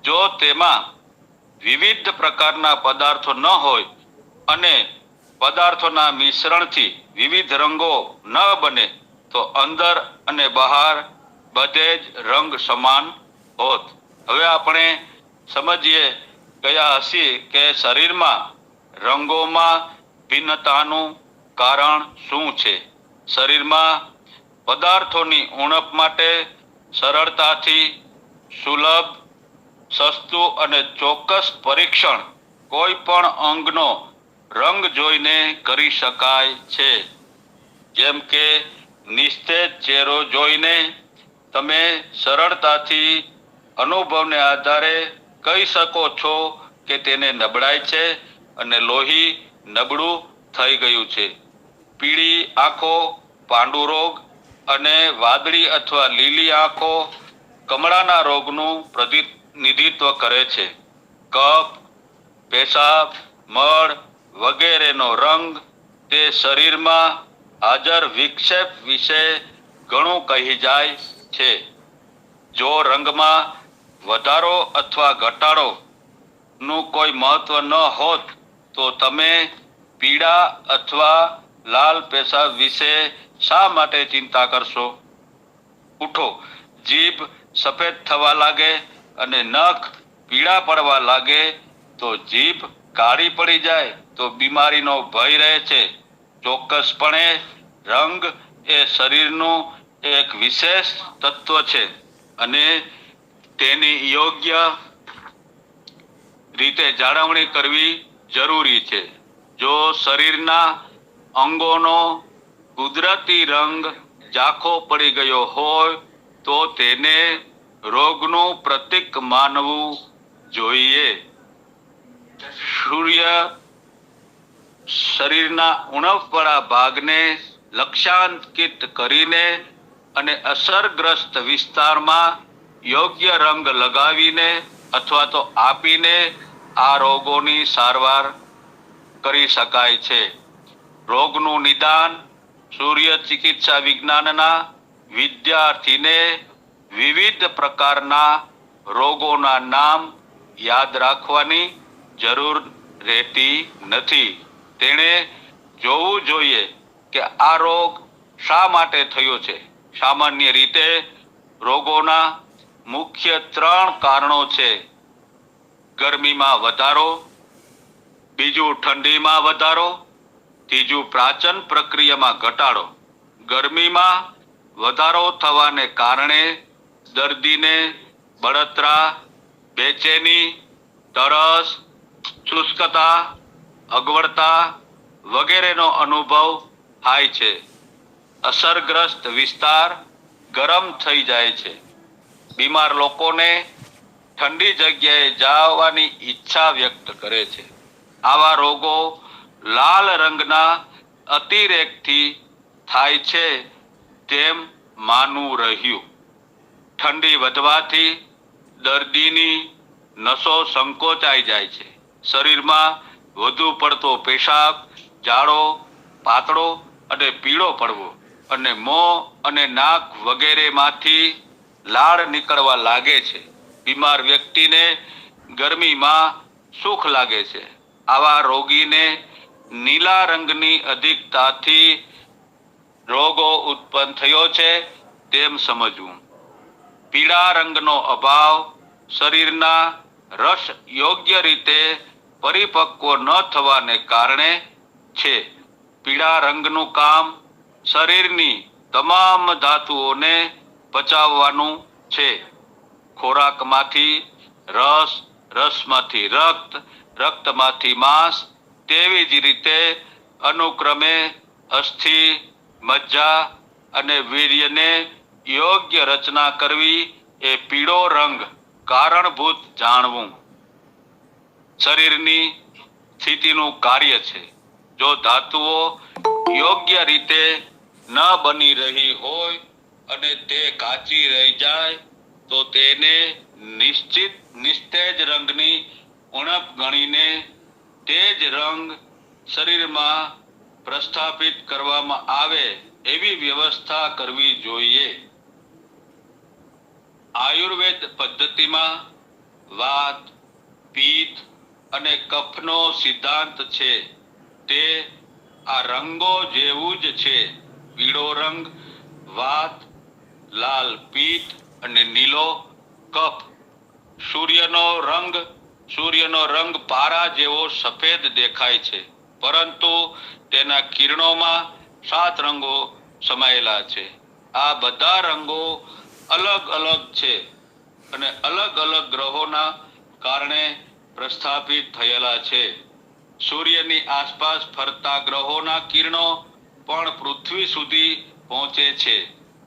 S2: જો તેમાં વિવિધ પ્રકારના પદાર્થો ન હોય અને પદાર્થોના મિશ્રણથી વિવિધ રંગો ન બને તો અંદર અને બહાર બધે જ રંગ સમાન હોત. હવે આપણે સમજીએ ગયા હશે કે શરીરમાં રંગોમાં ભિન્નતાનું કારણ શું છે. શરીરમાં પદાર્થોની ઉણપ માટે સરળતાથી સુલભ, સસ્તું અને ચોક્કસ પરીક્ષણ કોઈ પણ અંગનો રંગ જોઈને કરી શકાય છે. જેમ કે નિસ્તેજ ચહેરો જોઈને તમે સરળતાથી અનુભવને આધારે કહી શકો છો કે તેને નબળાઈ છે અને લોહી નબળું થઈ ગયું છે. પીળી આંખો પાંડુ રોગ અને વાદળી અથવા લીલી આંખો કમળાના રોગનું પ્રતિનિધિત્વ કરે છે. કફ, પેશાબ, મળ વગેરેનો રંગ તે શરીરમાં હાજર વિક્ષેપ વિશે ઘણું કહી જાય છે. જો રંગમાં વધારો અથવા ઘટાડો નું કોઈ મહત્વ ન હોત તો તમે પીળા અથવા લાલ પેશાબ વિશે શા માટે ચિંતા કરશો? ઉઠો, જીભ સફેદ થવા લાગે અને નખ પીળા પડવા લાગે તો જીભ કાળી પડી જાય તો બીમારીનો ભય રહે છે. ચોક્કસપણે રંગ એ શરીરનું એક વિશેષ તત્વ છે અને તેની યોગ્ય રીતે જાળવણી કરવી જરૂરી છે. જો શરીરના અંગોનો કુદરતી રંગ ઝાંખો પડી ગયો હોય તો તેને રોગનું પ્રતીક માનવું જોઈએ. સૂર્ય શરીરના ઉણપવાળા ભાગને લક્ષ્યાંકિત કરીને અને અસરગ્રસ્ત વિસ્તારમાં યોગ્ય રંગ લગાવીને અથવા તો આપીને આ રોગોની સારવાર કરી શકાય છે. રોગનું નિદાન સૂર્ય ચિકિત્સા વિજ્ઞાનના વિદ્યાર્થીને વિવિધ પ્રકારના રોગોના નામ યાદ રાખવાની જરૂર રહેતી નથી. તેણે જોવું જોઈએ કે આ રોગ શા માટે થયો છે? સામાન્ય રીતે રોગોના મુખ્ય 3 કારણો છે. ગરમીમાં વધારો, બીજું ઠંડીમાં વધારો, ત્રીજું પાચન પ્રક્રિયામાં ઘટાડો. ગરમીમાં વધારો થવાને કારણે દર્દીને બળતરા, બેચેની, તરસ, શુષ્કતા, અગવડતા વગેરેનો અનુભવ થાય છે. અસરગ્રસ્ત વિસ્તાર ગરમ થઈ જાય છે. બીમાર લોકોને ઠંડી જગ્યાએ જવાની ઈચ્છા વ્યક્ત કરે છે. આવા રોગો લાલ રંગના અતિરેકથી થાય છે તેમ માનવું રહ્યું. ઠંડી વધવાથી દર્દીની નસો સંકોચાઈ જાય છે. શરીરમાં વધુ પડતો પેશાબ, ઝાડો, પાતળો અને પીળો પડવો અને મોં અને નાક વગેરેમાંથી લાળ નીકળવા લાગે છે. બીમાર વ્યક્તિને ગરમીમાં સુખ લાગે છે. આવા રોગીને નીલા રંગની અધિકતાથી રોગો ઉત્પન્ન થયો છે તેમ સમજવું. પીળા રંગનો અભાવ શરીરના રસ યોગ્ય રીતે પરિપક્વ ન થવાને કારણે છે. પીળા રંગનું કામ શરીરની તમામ ધાતુઓને પચાવવાનું છે. ખોરાકમાંથી રસ, રસમાંથી રક્ત, રક્તમાંથી માંસ, તેવી જ રીતે અનુક્રમે અસ્થિ, મજ્જા અને વીર્યને યોગ્ય રચના કરવી એ પીળો રંગ કારણભૂત જાણવું. શરીરની સ્થિતિનું કાર્ય છે. જો ધાતુઓ યોગ્ય રીતે ન બની રહી હોય અને તે કાચી રહી જાય તો તેને નિસ્તેજ રંગની ઉણપ ગણીને તે જ રંગ શરીરમાં પ્રસ્થાપિત કરવામાં આવે એવી વ્યવસ્થા કરવી જોઈએ. આયુર્વેદ પદ્ધતિમાં વાત, પિત્ત અને કફનો સિદ્ધાંત છે તે આ રંગો જેવું જ છે. પીળો રંગ વાત, લાલ પિત્ત અને નીલો કફ. સૂર્યનો રંગ પારા જેવો સફેદ દેખાય છે, પરંતુ તેના કિરણોમાં 7 રંગો સમાયેલા છે. આ બધા રંગો અલગ અલગ છે અને અલગ અલગ ગ્રહોના કારણે પ્રસ્થાપિત થયેલા છે. સૂર્યની આસપાસ ફરતા ગ્રહોના કિરણો પણ પૃથ્વી સુધી પહોંચે છે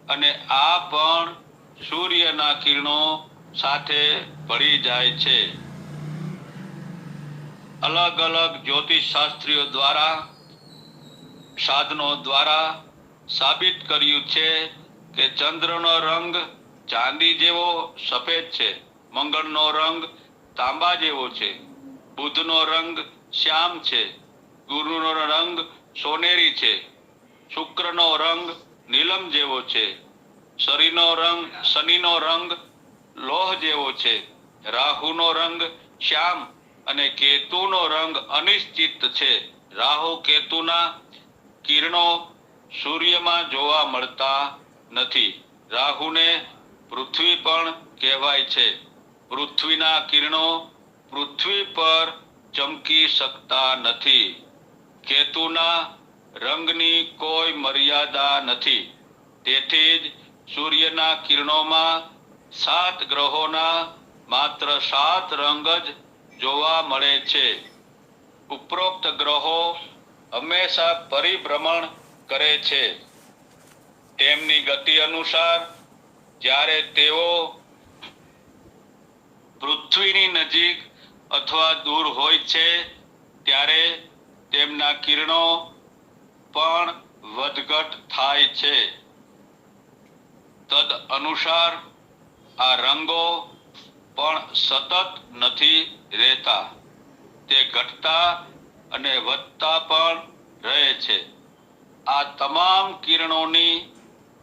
S2: અને આ પણ સૂર્યના કિરણો સાથે ભળી જાય છે. અલગ અલગ જ્યોતિષશાસ્ત્રીઓ દ્વારા સાધનો દ્વારા સાબિત કર્યું છે કે ચંદ્રનો રંગ ચાંદી જેવો સફેદ છે, મંગળનો રંગ તાંબા જેવો છે, બુધનો રંગ શ્યામ છે, ગુરુનો રંગ સોનેરી છે, શુક્રનો રંગ નીલમ જેવો છે, શનિનો રંગ લોહ જેવો છે, રાહુનો રંગ શ્યામ અને કેતુનો રંગ અનિશ્ચિત છે. રાહુ કેતુના કિરણો સૂર્યમાં જોવા મળતા નથી. રાહુને પૃથ્વી પણ કહેવાય છે. પૃથ્વીના કિરણો પૃથ્વી પર ચમકી શકતા નથી. કેતુના રંગની કોઈ મર્યાદા નથી. તેથી જ સૂર્યના કિરણોમાં 7 ગ્રહોના માત્ર 7 રંગ જ જોવા મળે છે. ઉપરોક્ત ગ્રહો હંમેશા પરિભ્રમણ કરે છે. તેમની ગતિ અનુસાર જ્યારે તેઓ પૃથ્વીની નજીક અથવા દૂર હોય છે ત્યારે તેમના કિરણો પણ વધઘટ થાય છે. તદ અનુસાર આ રંગો પણ સતત નથી રહેતા. તે ઘટતા અને વધતા પણ રહે છે. આ તમામ કિરણોની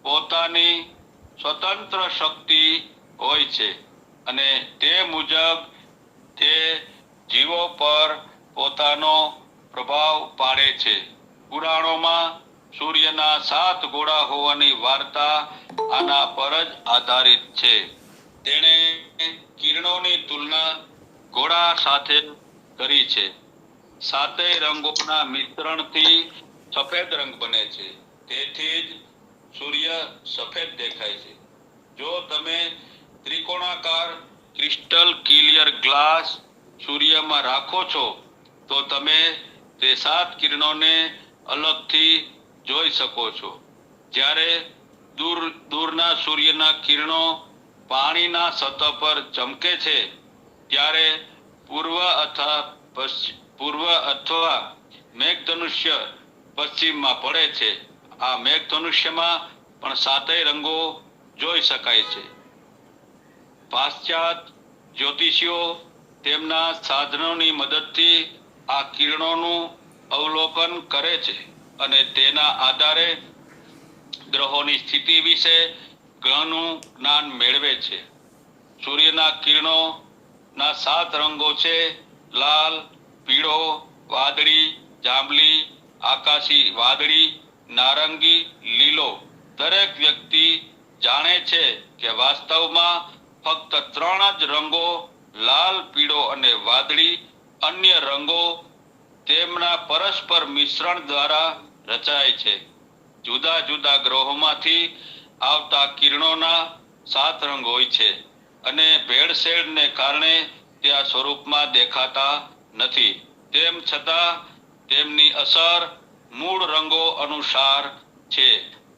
S2: પોતાની સ્વતંત્ર શક્તિ હોય છે અને તે મુજબ તે જીવો પર પોતાનો પ્રભાવ પાડે છે. પુરાણોમાં સૂર્યના 7 ગોળા હોવાની વાર્તા આના પર જ આધારિત છે. તેણે કિરણોની તુલના ગોળા સાથે કરી છે. સાતેય રંગોના મિશ્રણથી સફેદ રંગ બને છે. તેથી જ સૂર્ય સફેદ દેખાય છે. જો તમે ત્રિકોણાકાર ક્રિસ્ટલ ક્લિયર ગ્લાસ સૂર્યમાં રાખો છો તો તમે તે 7 કિરણોને અલગથી જોઈ શકો છો. જ્યારે દૂરના સૂર્યના કિરણો પાણીના સતહ પર ચમકે છે ત્યારે પૂર્વ અથવા મેઘધનુષ્ય પશ્ચિમમાં પડે છે. આ મેઘધનુષ્યમાં પણ સાતેય રંગો જોઈ શકાય છે. પાશ્ચાત્ય જ્યોતિષીઓ તેમના સાધનોની મદદથી આ કિરણોનું અવલોકન કરે છે અને તેના આધારે ગ્રહોની સ્થિતિ વિશે ઘણું જ્ઞાન મેળવે છે. સૂર્યના કિરણોના 7 રંગો છે: લાલ, પીળો, વાદળી, જાંબલી, આકાશી વાદળી, નારંગી, લીલો. દરેક વ્યક્તિ જાણે છે કે વાસ્તવમાં ફક્ત 3 જ રંગો લાલ, પીળો અને વાદળી, અન્ય રંગો તેમના પરસ્પર મિશ્રણ દ્વારા રચાય છે. જુદા જુદા ગ્રહોમાંથી આવતા કિરણોના 7 રંગ હોય છે અને ભેળસેળને કારણે તે આ સ્વરૂપમાં દેખાતા નથી. તેમ છતાં તેમની અસર મૂળ રંગો અનુસાર છે.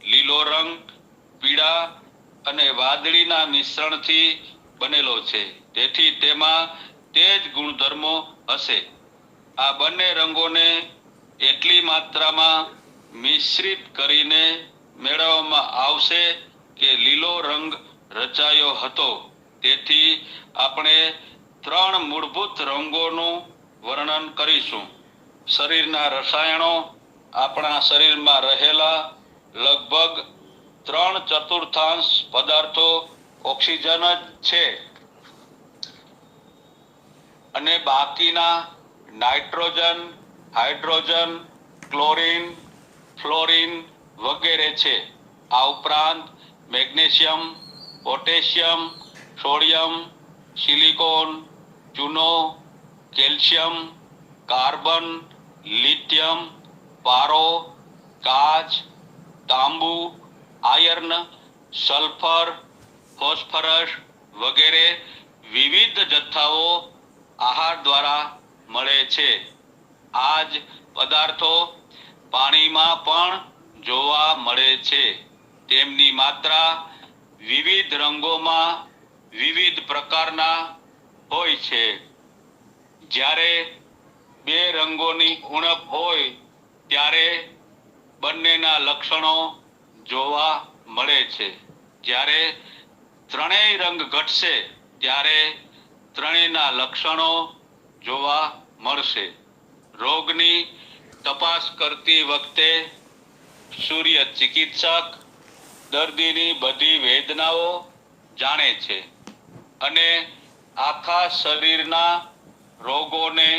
S2: લીલો રંગ પીળા અને વાદળીના મિશ્રણથી બનેલો છે, તેથી તેમાં તેજ ગુણધર્મો હશે. આ બંને રંગોને એટલી માત્રામાં મિશ્રિત કરીને મેળવવામાં આવશે કે લીલો રંગ રચાયો હતો. તેથી આપણે 3 મૂળભૂત રંગોનું વર્ણન કરીશું. શરીરના રસાયણો આપણા શરીરમાં રહેલા લગભગ 3/4 પદાર્થો ઓક્સિજન જ છે અને બાકીના નાઇટ્રોજન, હાઇડ્રોજન, ક્લોરીન, ફ્લોરીન વગેરે છે. આ ઉપરાંત મેગ્નેશિયમ, પોટેશિયમ, સોડિયમ, સિલિકોન, ચૂનો, કેલ્શિયમ, કાર્બન, લિથિયમ, પારો, કાચ, તાંબુ, આયર્ન, સલ્ફર, ફોસ્ફરસ વગેરે વિવિધ જથ્થાઓ આહાર દ્વારા મળે છે. આ જ પદાર્થો પાણીમાં પણ જોવા મળે છે. તેમની માત્રા વિવિધ રંગોમાં વિવિધ પ્રકારના હોય છે. જ્યારે 2 રંગોની ઉણપ હોય ત્યારે બંનેના લક્ષણો જોવા મળે છે. જ્યારે ત્રણેય રંગ ઘટશે ત્યારે ત્રણેયના લક્ષણો જોવા મળશે. રોગની તપાસ કરતી વખતે સૂર્ય ચિકિત્સક દર્દીની બધી વેદનાઓ જાણે છે અને આખા શરીરના રોગોને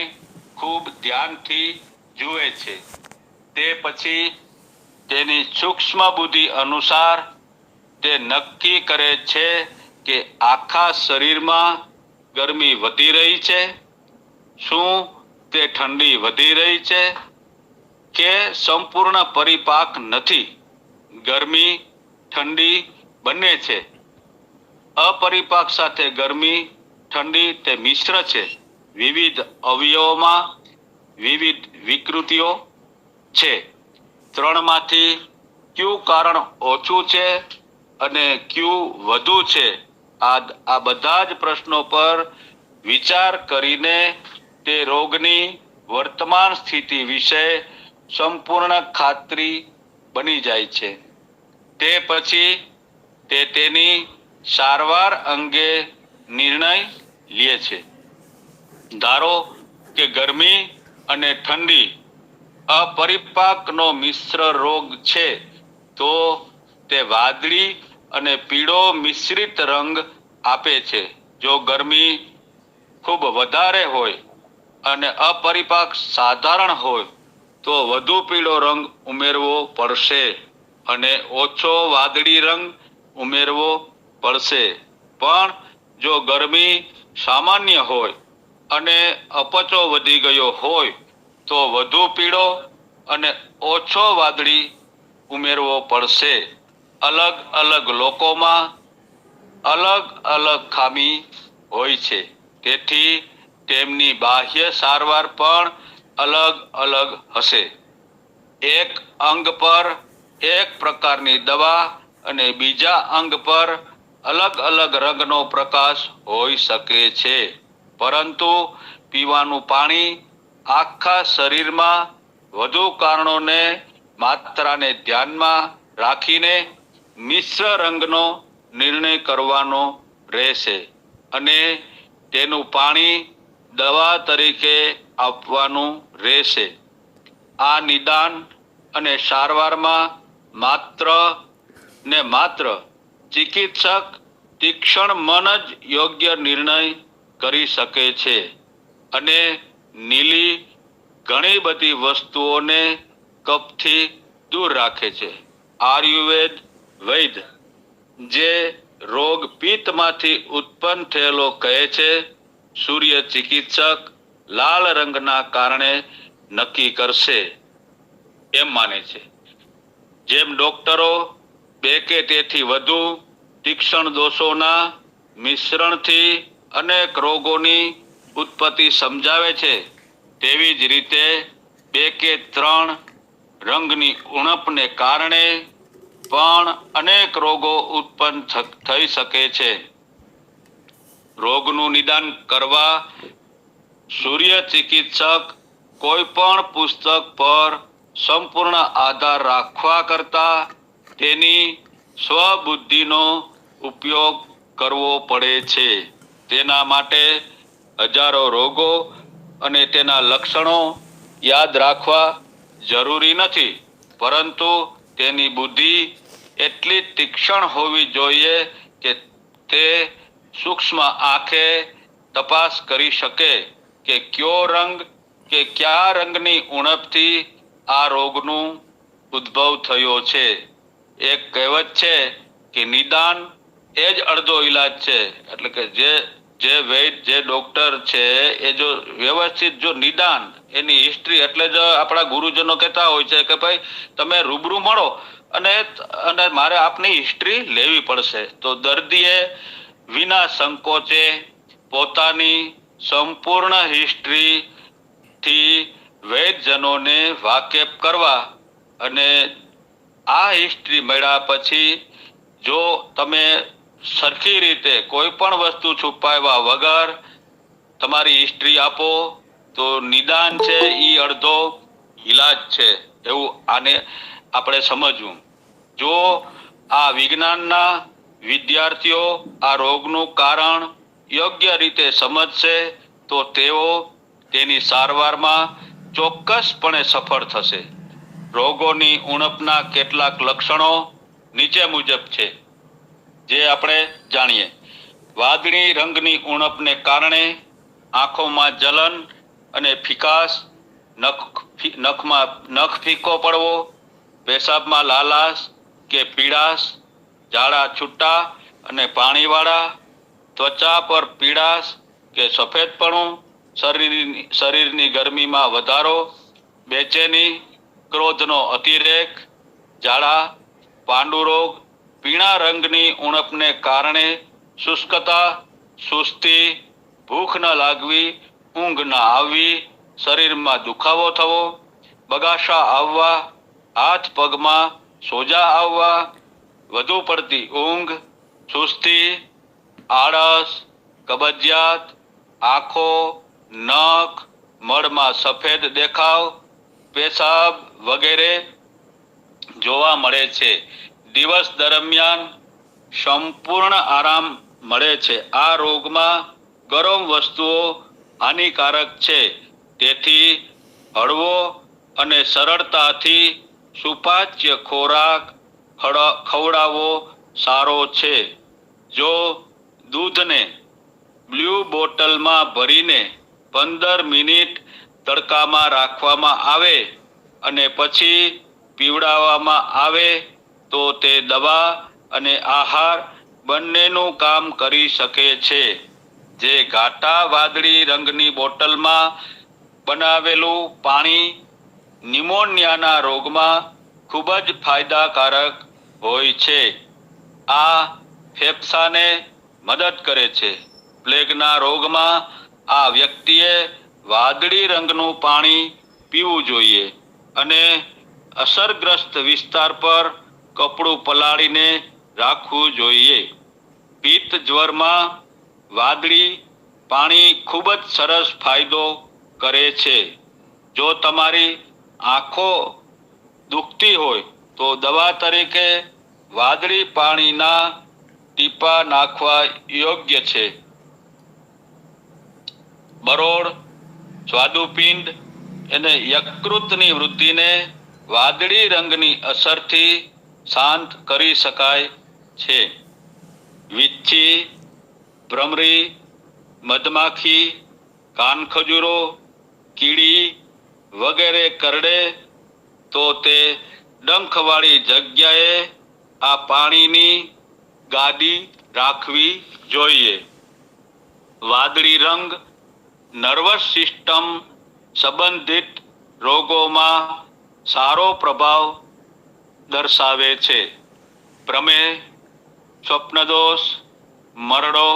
S2: ખૂબ ધ્યાનથી જુએ છે. તે પછી તેની સૂક્ષ્મ બુદ્ધિ અનુસાર તે નક્કી કરે છે કે આખા શરીરમાં ગરમી વધી રહી છે, શું તે ઠંડી વધી રહી છે કે સંપૂર્ણ પરિપાક નથી. ગરમી ઠંડી બંને છે. અપરિપાક સાથે ગરમી ઠંડી તે મિશ્ર છે. વિવિધ અવયવોમાં વિવિધ વિકૃતિઓ છે. 3માંથી કયું કારણ ઓછું છે અને કયું વધુ છે, આ બધા જ પ્રશ્નો પર વિચાર કરીને તે રોગની વર્તમાન સ્થિતિ વિશે સંપૂર્ણ ખાતરી બની જાય છે. તે પછી તે તેની સારવાર અંગે નિર્ણય લે છે. ધારો કે ગરમી અને ઠંડી અપરિપાકનો મિશ્ર રોગ છે તો તે વાદળી અને પીળો મિશ્રિત રંગ આપે છે. જો ગરમી ખૂબ વધારે હોય અને અપરિપાક સાધારણ હોય તો વધુ પીળો રંગ ઉમેરવો પડશે અને ઓછો વાદળી રંગ ઉમેરવો પડશે. પણ જો ગરમી સામાન્ય હોય અને અપચો વધી ગયો હોય તો વધુ પીળો અને ઓછો વાદળી ઉમેરવો પડશે. અલગ અલગ લોકોમાં અલગ અલગ ખામી હોય છે, તેથી તેમની બાહ્ય સારવાર પણ અલગ અલગ હશે. એક અંગ પર એક પ્રકારની દવા અને બીજા અંગ પર અલગ અલગ રંગનો પ્રકાશ હોઈ શકે છે. પરંતુ પીવાનું પાણી આખા શરીરમાં વધુ કારણોને માત્રાને ધ્યાનમાં રાખીને મિશ્ર રંગનો નિર્ણય કરવાનો રહેશે અને તેનું પાણી દવા તરીકે આપવાનું રહેશે. આ નિદાન અને સારવારમાં માત્ર ને માત્ર ચિકિત્સક તીક્ષ્ણ મન જ યોગ્ય નિર્ણય કરી શકે છે અને નીલી ઘણી બધી વસ્તુઓને કફથી દૂર રાખે છે. આયુર્વેદ વૈદ્ય જે રોગ પિત્તમાંથી ઉત્પન્ન થયેલો કહે છે, સૂર્ય ચિકિત્સક લાલ રંગના કારણે નક્કી કરશે એમ માને છે. જેમ ડોક્ટરો 2 કે તેથી વધુ તીક્ષ્ણ દોષોના મિશ્રણથી અનેક રોગોની ઉત્પત્તિ સમજાવે છે, તેવી જ રીતે 2 કે 3 રંગની ઉણપને કારણે પણ અનેક રોગો ઉત્પન્ન થઈ શકે છે. રોગનું નિદાન કરવા સૂર્ય ચિકિત્સક કોઈ પણ પુસ્તક પર સંપૂર્ણ આધાર રાખવા કરતા તેની સ્વબુદ્ધિનો ઉપયોગ કરવો પડે છે. તેના માટે હજારો રોગો અને તેના લક્ષણો યાદ રાખવા જરૂરી નથી, પરંતુ તેની બુદ્ધિ એટલી તીક્ષ્ણ હોવી જોઈએ કે તે સૂક્ષ્મ આંખે તપાસ કરી શકે કે કયો રંગ કે કયા રંગની ઉણપથી આ રોગનું ઉદ્ભવ થયો છે. એક કહેવત છે કે નિદાન એ જ અડધો ઈલાજ છે. એટલે કે જે વૈદ્ય જે ડોક્ટર છે એ જો વ્યવસ્થિત જો નિદાન એની હિસ્ટ્રી, એટલે જ આપણા ગુરુજનો કહેતા હોય છે કે ભાઈ તમે રૂબરૂ મળો અને મારે આપની હિસ્ટ્રી લેવી પડશે. તો દર્દીએ વિના સંકોચે પોતાની સંપૂર્ણ હિસ્ટ્રીથી વૈદ્યજનોને વાકેફ કરવા અને આ હિસ્ટ્રી મળ્યા પછી જો તમે સરખી રીતે કોઈ પણ વસ્તુ છુપાવ્યા વગર તમારી હિસ્ટ્રી આપો તો નિદાન છે એ અડધો ઈલાજ છે, એવું આને આપણે સમજવું. જો આ વિજ્ઞાનના વિદ્યાર્થીઓ આ રોગનું કારણ યોગ્ય રીતે સમજશે તો તેઓ તેની સારવારમાં ચોક્કસપણે સફળ થશે. રોગોની ઉણપના કેટલાક લક્ષણો નીચે મુજબ છે, જે આપણે જાણીએ. વાદળી રંગની ઉણપને કારણે આંખોમાં જલન અને ફિકાસ, નખ ફીકો પડવો, પેશાબમાં લાલાશ કે પીળાશ, ઝાડા છૂટા અને પાણીવાળા, ત્વચા પર પીળાશ કે સફેદપણું, શરીરની ગરમીમાં વધારો, બેચેની, ક્રોધનો અતિરેક, ઝાડા, પાંડુરોગ, પીળા રંગની ઉણપને કારણે શુષ્કતા, સુસ્તી, ભૂખ ન લાગવી, ઊંઘ ન આવવી, શરીરમાં દુખાવો થવો, બગાસા આવવા, હાથ પગમાં સોજા આવવા, વધુ પડતી ઊંઘ, સુસ્તી, આળસ, કબજિયાત, આંખો, નખ, મળમાં સફેદ દેખાવ, પેશાબ વગેરે જોવા મળે છે. દિવસ દરમિયાન સંપૂર્ણ આરામ મળે છે. આ રોગમાં ગરમ વસ્તુઓ હાનિકારક છે, તેથી હળવો અને સરળતાથી સુપાચ્ય ખોરાક ખવડાવવો સારો છે. જો દૂધને બ્લુ બોટલમાં ભરીને 15 મિનિટ તડકામાં રાખવામાં આવે અને પછી પીવડાવવામાં આવે તો તે દવા અને આહાર બંનેનું કામ કરી શકે છે. જે ઘાટા વાદળી રંગની બોટલમાં બનાવેલું પાણી ન્યુમોનિયાના રોગમાં ખૂબ જ ફાયદાકારક હોય છે. આ ફેફસાને મદદ કરે છે. પ્લેગના રોગમાં આ વ્યક્તિએ વાદળી રંગનું પાણી પીવું જોઈએ અને અસરગ્રસ્ત વિસ્તાર પર કપડું પલાળીને રાખવું જોઈએ. પિત્ત જ્વરમાં વાદળી પાણી ખૂબ જ સરસ ફાયદો કરે છે. જો તમારી આંખો દુખતી હોય તો દવા તરીકે વાદળી પાણીના ટીપા નાખવા યોગ્ય છે. બરોળ, સ્વાદુપિંડ અને યકૃતની વૃદ્ધિને વાદળી રંગની અસરથી શાંત કરી શકાય છે. વીંછી, ભ્રમરી, મધમાખી, કાનખજૂરો, કીડી વગેરે કરડે તો તે ડંખવાળી જગ્યાએ આ પાણીની ગાદી રાખવી જોઈએ. વાદળી રંગ નર્વસ સિસ્ટમ સંબંધિત રોગોમાં સારો પ્રભાવ દર્શાવે છે. પ્રમેહ, સ્વપ્નદોષ, મરડો,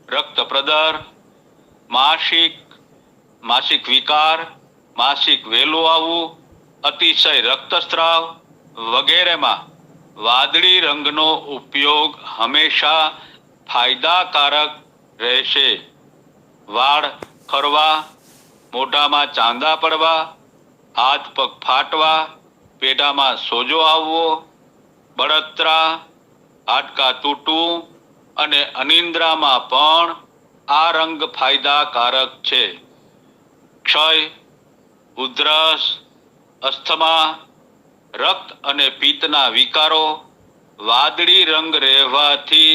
S2: રક્તપ્રદર, માસિક વિકાર, માસિક વહેલું આવવું, અતિશય રક્તસ્રાવ વગેરેમાં વાદળી રંગનો ઉપયોગ હંમેશા ફાયદાકારક રહેશે. વાળ ખરવા, મોઢામાં ચાંદા પડવા, હાથ પગ ફાટવા, પેટામાં સોજો આવવો, બળતરા, હાડકાં તૂટવું અને અનિદ્રામાં પણ આ રંગ ફાયદાકારક છે. ક્ષય, ઉધરસ, અસ્થમા, રક્ત અને પિત્તના વિકારો વાદળી રંગ રહેવાથી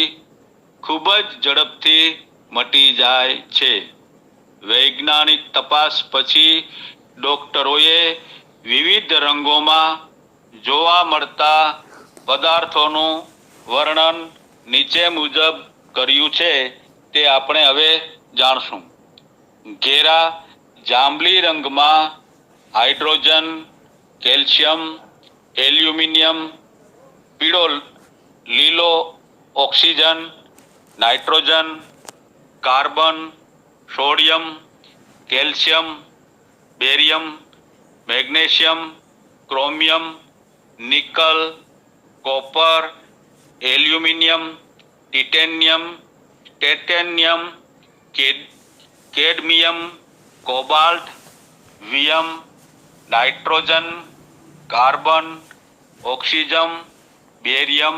S2: ખૂબ જ ઝડપથી મટી જાય છે. વૈજ્ઞાનિક તપાસ પછી ડોક્ટરોએ વિવિધ રંગોમાં જોવા મળતા પદાર્થોનું વર્ણન નીચે મુજબ કર્યું છે તે આપણે હવે જાણશું. ઘેરા જાંબલી રંગમાં હાઇડ્રોજન, કેલ્શિયમ, એલ્યુમિનિયમ, પીળો લીલો oxygen, nitrogen, carbon, sodium, calcium, barium, magnesium, chromium, nickel, copper, aluminium, titanium, titanium, cadmium, cobalt, વિયમ, nitrogen, carbon, oxygen, barium,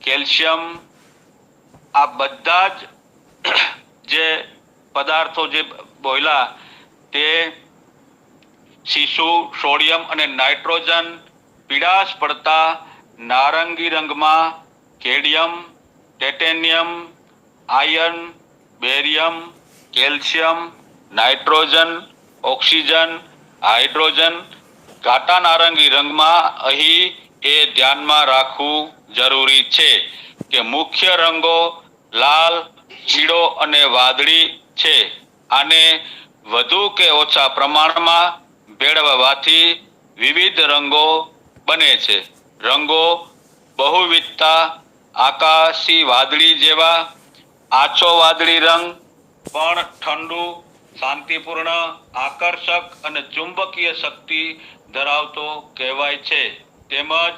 S2: calcium આ બધા જ જે પદાર્થો જે બોલ્યા તે શીશુ, સોડિયમ અને નાઇટ્રોજન પીળાશ પડતા નારંગી રંગમાં cadmium, titanium, iron, barium, calcium, nitrogen, oxygen, hydrogen ઘાટા નારંગી રંગમાં અહીં એ ધ્યાનમાં રાખવું જરૂરી છે કે મુખ્ય રંગો લાલ, પીળો અને વાદળી છે. આને વધુ કે ઓછા પ્રમાણમાં ભેળવવાથી વિવિધ રંગો બને છે. રંગો બહુવિધતા આકાશી વાદળી જેવા આછો વાદળી રંગ પણ ઠંડુ, શાંતિપૂર્ણ, આકર્ષક અને ચુંબકીય શક્તિ ધરાવતો કહેવાય છે. તેમજ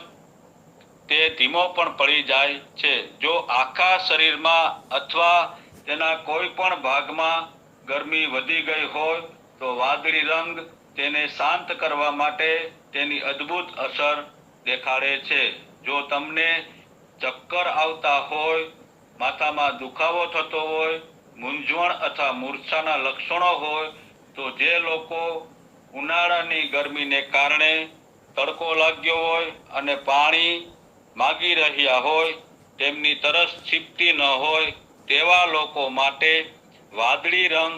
S2: તે ધીમો પણ પડી જાય છે. જો આખા શરીરમાં અથવા તેના કોઈ પણ ભાગમાં ગરમી વધી ગઈ હોય તો વાદળી રંગ તેને શાંત કરવા માટે તેની અદ્ભુત અસર દેખાડે છે. જો તમને ચક્કર આવતા હોય, માથામાં દુખાવો થતો હોય, મૂંઝવણ અથવા મૂર્છાના લક્ષણો હોય તો જે લોકો ઉનાળાની ગરમીને કારણે તડકો લાગ્યો હોય અને પાણી માગી રહ્યા હોય, તેમની તરસ છીપતી ન હોય તેવા લોકો માટે વાદળી રંગ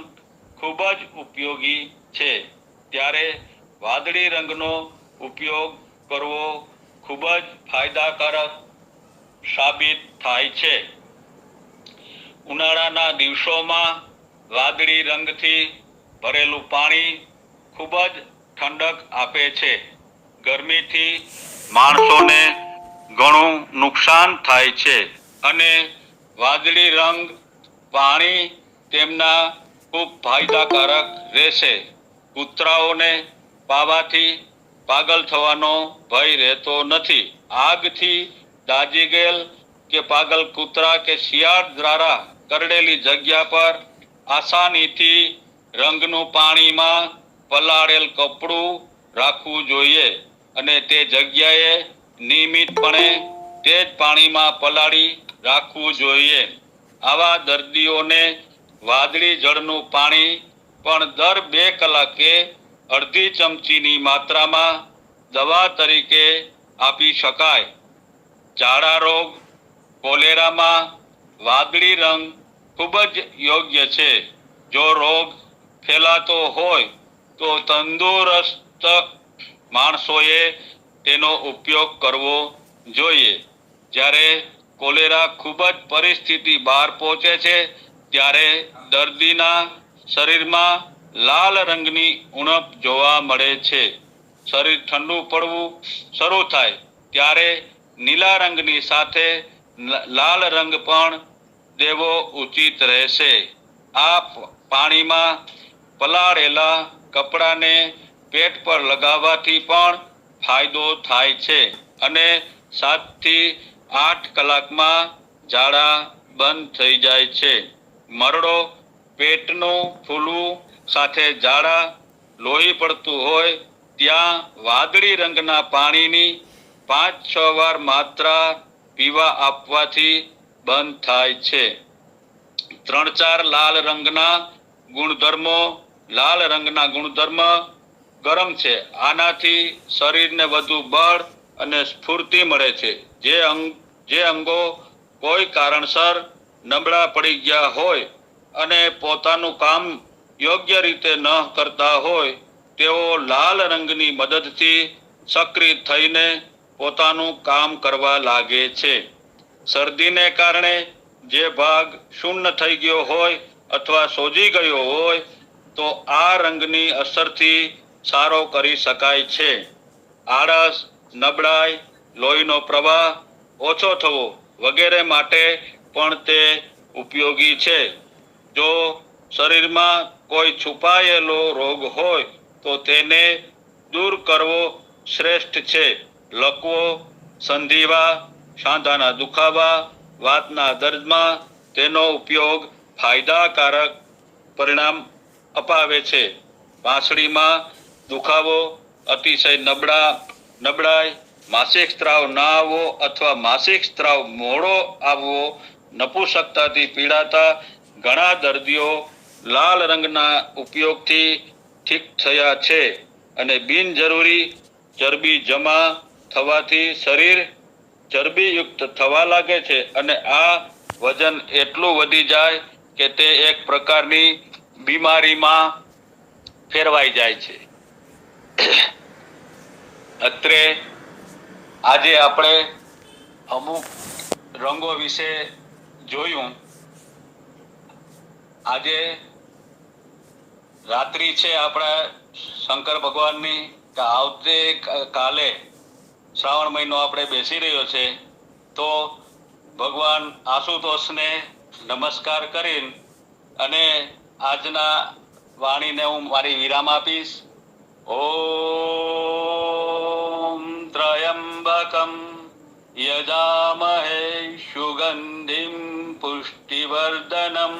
S2: ખૂબ જ ઉપયોગી છે. ત્યારે વાદળી રંગનો ઉપયોગ કરવો ખૂબ જ ફાયદાકારક સાબિત થાય છે. ઉનાળાના દિવસોમાં વાદળી રંગથી ભરેલું પાણી ખૂબ જ ઠંડક આપે છે. ગરમીથી માણસોને ઘણું નુકસાન થાય છે અને વાદળી રંગ પાણી તેમના ખૂબ ફાયદાકારક રહેશે. કૂતરાઓને પાવાથી પાગલ થવાનો ભય રહેતો નથી. આગથી દાઝી ગયેલ કે પાગલ કૂતરા કે શિયાળ દ્વારા કરડેલી જગ્યા પર આસાનીથી રંગનું પાણીમાં પલાળેલ કપડું રાખવું જોઈએ અને તે જગ્યાએ નિયમિતપણે તે જ પાણીમાં પલાળી રાખવું જોઈએ. આવા દર્દીઓને વાદળી જળનું પાણી પણ દર 2 કલાકે અડધી ચમચીની માત્રામાં દવા તરીકે આપી શકાય. ઝાડા રોગ, કોલેરામાં વાદળી રંગ ખૂબ જ યોગ્ય છે. જો રોગ ફેલાતો હોય તો તંદુરસ્ત માણસોએ તેનો ઉપયોગ કરવો જોઈએ. જ્યારે કોલેરા ખૂબ જ પરિસ્થિતિ બહાર પહોંચે છે ત્યારે દર્દીના શરીરમાં લાલ રંગની ઉણપ જોવા મળે છે. શરીર ઠંડુ પડવું શરૂ થાય ત્યારે નીલા રંગની સાથે લાલ રંગ પણ દેવો ઉચિત રહેશે. આ પાણીમાં પલાળેલા કપડાને પેટ પર લગાવવાથી પણ ફાયદો થાય છે અને 7 થી 8 કલાકમાં ઝાડા બંધ થઈ જાય છે. મરડો, પેટનું ફૂલવું સાથે ઝાડા, લોહી પડતું હોય ત્યાં વાદળી રંગના પાણીની 5-6 વાર માત્રા પીવા આપવાથી બંધ થાય છે. 3-4 લાલ રંગના ગુણધર્મ ગરમ છે. આનાથી શરીરને વધુ બળ અને સ્ફૂર્તિ મળે છે. જે અંગો કોઈ કારણસર નબળા પડી ગયા હોય અને પોતાનું કામ યોગ્ય રીતે ન કરતા હોય તેઓ લાલ રંગની મદદથી સક્રિય થઈને પોતાનું કામ કરવા લાગે છે. શરદીને કારણે જે ભાગ શૂન્ય થઈ ગયો હોય અથવા સોજી ગયો હોય તો આ રંગની અસરથી સારો કરી શકાય છે. આળસ, નબળાઈ, લોહીનો પ્રવાહ ઓછો થવો વગેરે માટે પણ તે ઉપયોગી છે. જો શરીરમાં કોઈ છુપાયેલો રોગ હોય તો તેને દૂર કરવો શ્રેષ્ઠ છે. લકવો, સંધિવા, સાંધાના દુખાવા, વાતના દર્દમાં તેનો ઉપયોગ ફાયદાકારક પરિણામ અપાવે છે. પાંસળીમાં દુખાવો, અતિશય નબળાઈ, માસિક સ્ત્રાવ ન આવવો અથવા માસિક સ્ત્રાવ મોડો આવવો, નપુંસકતાથી પીડાતા ઘણા દર્દીઓ લાલ રંગના ઉપયોગથી ઠીક થયા છે અને બિનજરૂરી ચરબી જમા થવાથી શરીર ચરબીયુક્ત થવા લાગે છે અને આ વજન એટલું વધી જાય કે તે એક પ્રકારની બીમારીમાં ફેરવાઈ જાય છે. અત્રે આજે આપણે અમુક રંગો વિશે જોયું. આજે રાત્રિ છે આપણા શંકર ભગવાનની, આવતે કાલે શ્રાવણ મહિનો આપણે બેસી રહ્યો છે તો ભગવાન આશુતોષને નમસ્કાર કરીને અને આજના વાણીને હું મારી વિરામ આપીશ. ઓમ ત્રયંબકમ યજામહે સુગંધિમ પુષ્ટિવર્ધનમ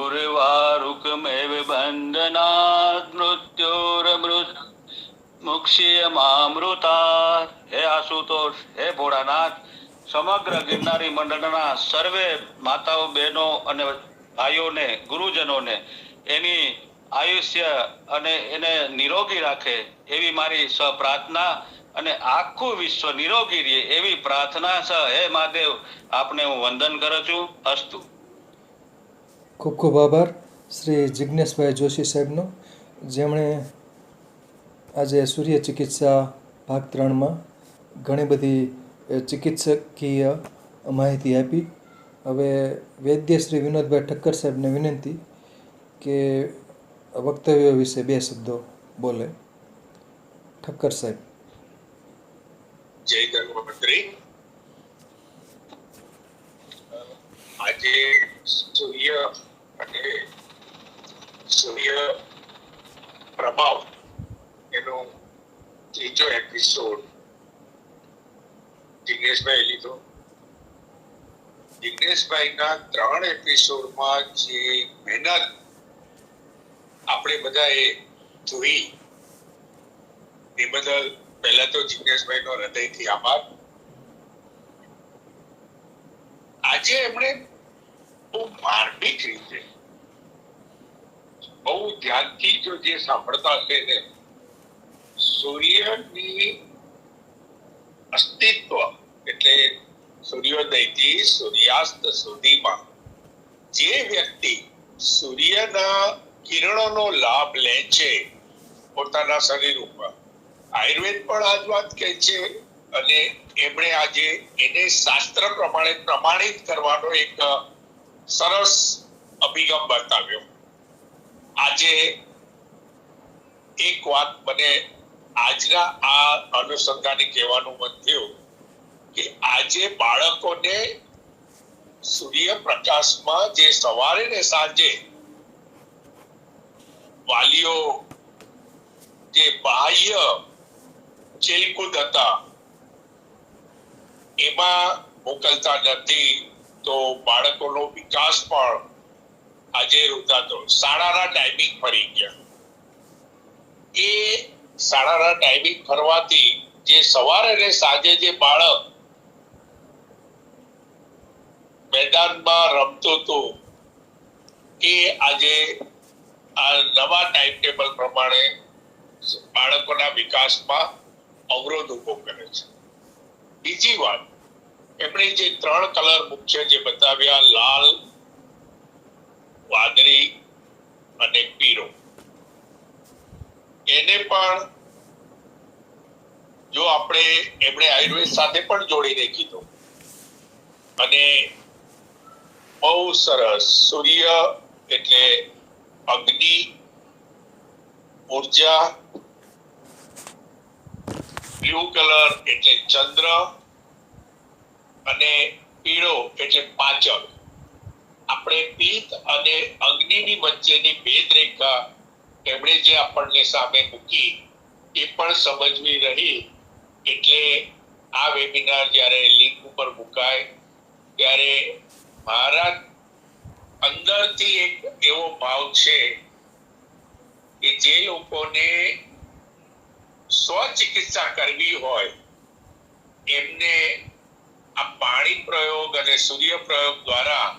S2: ઉર્વારુકમેવ બંધનાદ મૃત્યુર્મુક્ષીયમામૃતાત. હે આશુતોષ, હે ભોળાનાથ, સમગ્ર ગિરનારી મંડળના સર્વે માતાઓ, બહેનો અને ભાઈઓને, ગુરુજનોને એની આયુષ્ય અને એને નિરોગી રાખે એવી મારી પ્રાર્થના અને આખું વિશ્વ નિરોગી રહે એવી પ્રાર્થના છે. હે મહાદેવ, આપને હું વંદન કરું છું. અસ્તુ.
S1: ખૂબ ખૂબ આભાર શ્રી જિજ્ઞેશભાઈ જોશી સાહેબનો, જેમણે આજે સૂર્ય ચિકિત્સા ભાગ 3માં ઘણી બધી ચિકિત્સકીય માહિતી આપી. હવે વૈદ્ય શ્રી વિનોદભાઈ ઠક્કર સાહેબને વિનંતી કે વક્તવ્ય વિશે 2 શબ્દો બોલે. ઠક્કર સાહેબ.
S3: જય ધન્વંતરી. આજે સૂર્ય અને સૂર્ય પ્રભાવ એનો ત્રીજો એપિસોડ જિગ્નેશભાઈ લીધો. જિગ્નેશભાઈના 3 એપિસોડમાં જે મહેનત આપણે બધાએ જોઈ એ બદલ પહેલા તો જિગ્નેશભાઈનો હૃદયથી આભાર. આજે એમણે બહુ માર્મિક રીતે બહુ ધ્યાનથી જો જે સાંભળતા હશે ને, સૂર્યની અસ્તિત્વ એટલે સૂર્યોદયથી સૂર્યાસ્ત સુધીમાં જે વ્યક્તિ સૂર્યના કિરણોનો લાભ લે છે પોતાના શરીર ઉપર, આયુર્વેદ પણ આ જ વાત કહે છે અને એમણે આજે એને શાસ્ત્ર પ્રમાણે પ્રમાણિત કરવાનો એક સરસ અભિગમ બતાવ્યો. આજે એક વાત મને આજના આ અનુસંધાને કહેવાનું મન થયું કે આજે બાળકોને સૂર્યપ્રકાશમાં જે સવારે ને સાંજે વાલીઓ જે બાહ્ય ખેલકૂદ હતા એમાં મોકલતા નથી, તો બાળકોનો વિકાસ પણ આજે રૂધાતો. શાળાના ટાઈમિંગ ફરી ગયા. એ શાળાના ટાઈમિંગ ફરવાથી જે સવારે ને સાંજે જે બાળક મેદાનમાં રમતું હતું એ આજે આ નવા ટાઈમ ટેબલ પ્રમાણે બાળકોના વિકાસમાં અવરોધ ઉભો કરે છે. બીજી વાત, એમણે જે 3 કલર મુખ્ય જે બતાવ્યા, લાલ, વાદળી અને પીળો, એને પણ જો આપણે એમણે આયુર્વેદ સાથે પણ જોડીને કીધું અને બહુ સરસ. સૂર્ય એટલે અગ્નિ, ઉર્જા, બ્લુ કલર એટલે ચંદ્ર અને પીળો એટલે પાચક. આપણે પિત્ત અને અગ્નિની વચ્ચેની ભેદ રેખા એમણે જે આપણને સામે મૂકી એ પણ સમજવી રહી. એટલે આ વેબિનાર જ્યારે લિંક ઉપર મુકાય ત્યારે મારા અંદરથી એક એવો ભાવ છે કે જે લોકોને સ્વચિકિત્સા કરવી હોય એમને આ પાણી પ્રયોગ અને સૂર્ય પ્રયોગ દ્વારા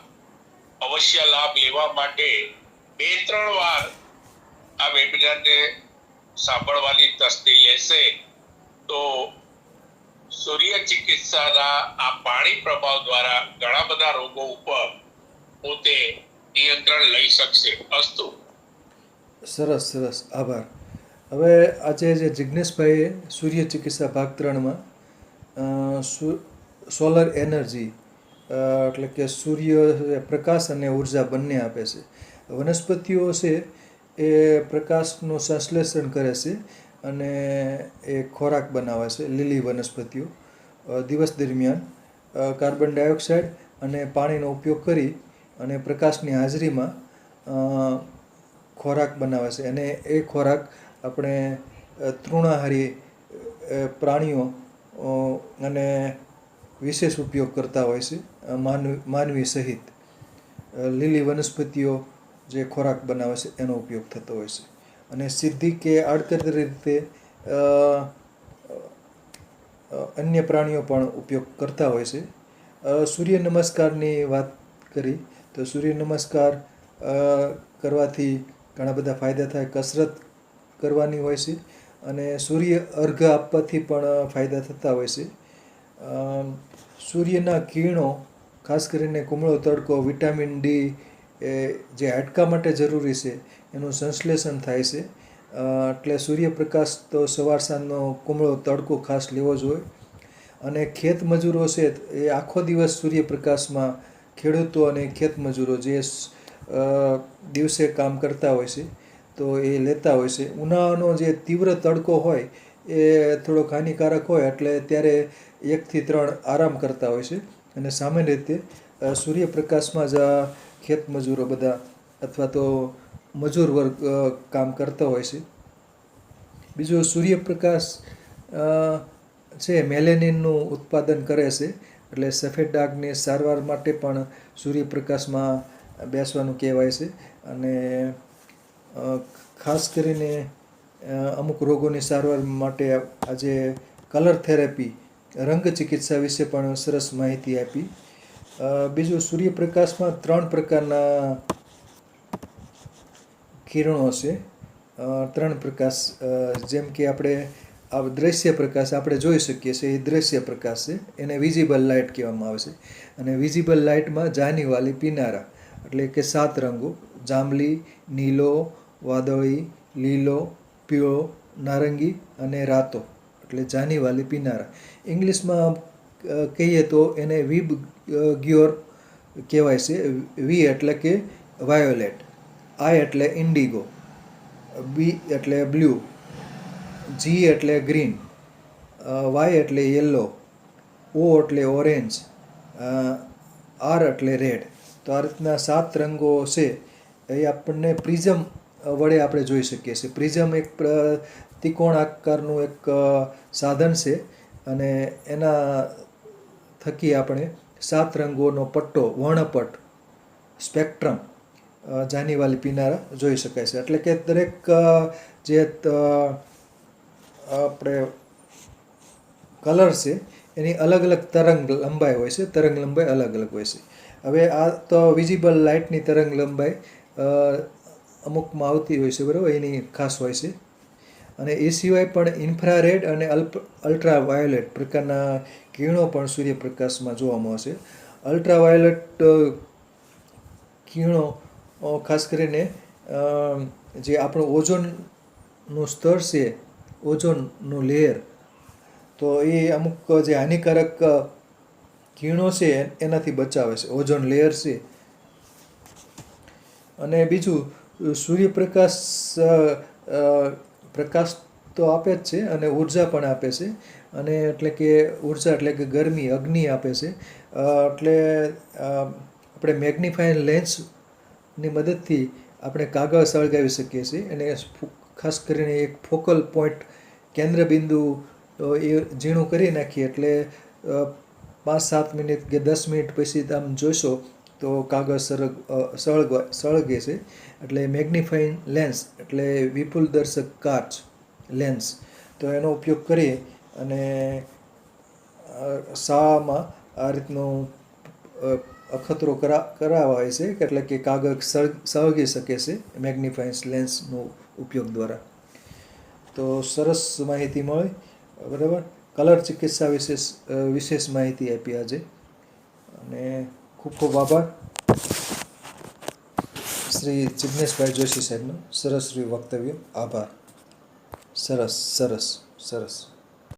S3: અવશ્ય લાભ લેવા માટે 2-3 વાર આ વેબિનારને સાંભળવાની તસ્દી લેશે તો સૂર્ય ચિકિત્સાના આ પાણી પ્રભાવ દ્વારા ઘણા બધા રોગો ઉપર પોતે નિયંત્રણ લઈ શકશે. અસ્તુ.
S1: સરસ સરસ, આભાર. હવે આજે જે જિજ્ઞેશભાઈએ સૂર્ય ચિકિત્સા ભાગ 3માં સોલર એનર્જી એટલે કે સૂર્ય પ્રકાશ અને ઉર્જા બંને આપે છે. વનસ્પતિઓ છે એ પ્રકાશનું સંશ્લેષણ કરે છે અને એ ખોરાક બનાવે છે. લીલી વનસ્પતિઓ દિવસ દરમિયાન કાર્બન ડાયોક્સાઇડ અને પાણીનો ઉપયોગ કરી અને પ્રકાશની હાજરીમાં ખોરાક બનાવે છે અને એ ખોરાક આપણે તૃણાહારી પ્રાણીઓ અને વિશેષ ઉપયોગ કરતા હોય છે. માનવી સહિત લીલી વનસ્પતિઓ જે ખોરાક બનાવે છે એનો ઉપયોગ થતો હોય છે અને સીધી કે આડકતરી રીતે અન્ય પ્રાણીઓ પણ ઉપયોગ કરતા હોય છે. સૂર્ય નમસ્કારની વાત કરી તો સૂર્ય નમસ્કાર કરવાથી ઘણા બધા ફાયદા થાય. કસરત કરવાની હોય છે અને સૂર્ય અર્ઘ આપવાથી પણ ફાયદા થતા હોય છે. સૂર્યના કિરણો, ખાસ કરીને કુમળો તડકો, વિટામિન ડી જે હાડકાં માટે જરૂરી છે એનું સંશ્લેષણ થાય છે એટલે સૂર્યપ્રકાશ તો સવાર સાંજનો કુમળો તડકો ખાસ લેવો જોઈએ. અને ખેત મજૂરો છે એ આખો દિવસ સૂર્યપ્રકાશમાં ખેડૂતો અને ખેત મજૂરો જે દિવસે કામ કરતા હોય છે તો એ લેતા હોય છે. ઉનાળાનો જે તીવ્ર તડકો હોય એ થોડોક હાનિકારક હોય એટલે ત્યારે 1 થી 3 આરામ કરતા હોય છે. અને સામાન્ય રીતે સૂર્યપ્રકાશમાં જ ખેત મજૂરો બધા અથવા તો મજૂર વર્ગ કામ કરતા હોય છે. બીજું સૂર્યપ્રકાશ છે મેલેનિનનું ઉત્પાદન કરે છે, એટલે સફેદ ડાઘની સારવાર માટે પણ સૂર્યપ્રકાશમાં બેસવાનું કહેવાય છે. અને ખાસ કરીને અમુક રોગોની સારવાર માટે આજે કલર થેરેપી રંગ ચિકિત્સા વિશે પણ સરસ માહિતી આપી. બીજું સૂર્યપ્રકાશમાં 3 પ્રકારના કિરણો છે. 3 પ્રકાશ જેમ કે આપણે આ દ્રશ્ય પ્રકાશ આપણે જોઈ શકીએ છીએ એ દ્રશ્ય પ્રકાશ છે, એને વિઝિબલ લાઇટ કહેવામાં આવે છે. અને વિઝિબલ લાઇટમાં જાનીવાલી પીનારા એટલે કે 7 રંગો જાંબલી, નીલો, વાદળી, લીલો, પીળો, નારંગી અને રાતો એટલે જાનીવાલી પીનારા. ઇંગ્લિશમાં કહીએ તો એને વિબ ગ્યોર કહેવાય છે. વી એટલે કે વાયોલેટ, આઈ એટલે ઇન્ડિગો, બી એટલે બ્લુ, જી એટલે ગ્રીન, વાય એટલે યલો, ઓ એટલે ઓરેન્જ, આર એટલે રેડ. તો આ રીતના 7 રંગો છે એ આપણને પ્રિઝમ વડે આપણે જોઈ શકીએ છીએ. પ્રિઝમ એક ત્રિકોણ આકારનું એક સાધન છે અને એના થકી આપણે 7 રંગોનો પટ્ટો વર્ણપટ સ્પેક્ટ્રમ જાનીવાલી પીનારા જોઈ શકાય છે. એટલે કે દરેક જે આપણે કલર છે એની અલગ અલગ તરંગ લંબાઈ હોય છે, તરંગ લંબાઈ અલગ અલગ હોય છે. હવે આ તો વિઝિબલ લાઇટની તરંગ લંબાઈ અમુકમાં આવતી હોય છે, બરાબર, એની ખાસ હોય છે. અને એ સિવાય પણ ઇન્ફ્રારેડ અને અલ્ટ્રાવાયોલેટ પ્રકારના કિરણો પણ સૂર્યપ્રકાશમાં જોવા મળશે. અલ્ટ્રાવાયોલેટ કિરણો ખાસ કરીને જે આપણું ઓઝોનનું સ્તર છે, ઓઝોનનું લેયર, તો એ અમુક જે હાનિકારક કિરણો છે એનાથી બચાવે છે, ઓઝોન લેયર છે. અને બીજું સૂર્યપ્રકાશ પ્રકાશ તો આપે જ છે અને ઉર્જા પણ આપે છે. અને એટલે કે ઉર્જા એટલે કે ગરમી, અગ્નિ આપે છે. એટલે આપણે મેગ્નિફાઈંગ લેન્સની મદદથી આપણે કાગળ સળગાવી શકીએ છીએ. અને ખાસ કરીને એક ફોકલ પોઈન્ટ કેન્દ્રબિંદુ એ ઝીણું કરી નાખીએ એટલે 5-7 મિનિટ કે 10 મિનિટ પછી આમ જોશો તો કાગળ સળગે છે. એટલે મેગ્નિફાઈંગ લેન્સ એટલે વિપુલદર્શક કાચ લેન્સ, તો એનો ઉપયોગ કરી અને શાળામાં આ રીતનું અખતરો કરાવાય છે, એટલે કે કાગળ સળગી શકે છે મેગ્નિફાઈંગ લેન્સનો ઉપયોગ દ્વારા. તો સરસ માહિતી મળી, બરાબર. કલર ચિકિત્સા વિશેષ માહિતી આપી આજે, અને ખૂબ ખૂબ આભાર શ્રી જિજ્ઞેશભાઈ જોશી સાહેબનો. સરસ રહ્યું વક્તવ્ય. આભાર. સરસ સરસ સરસ.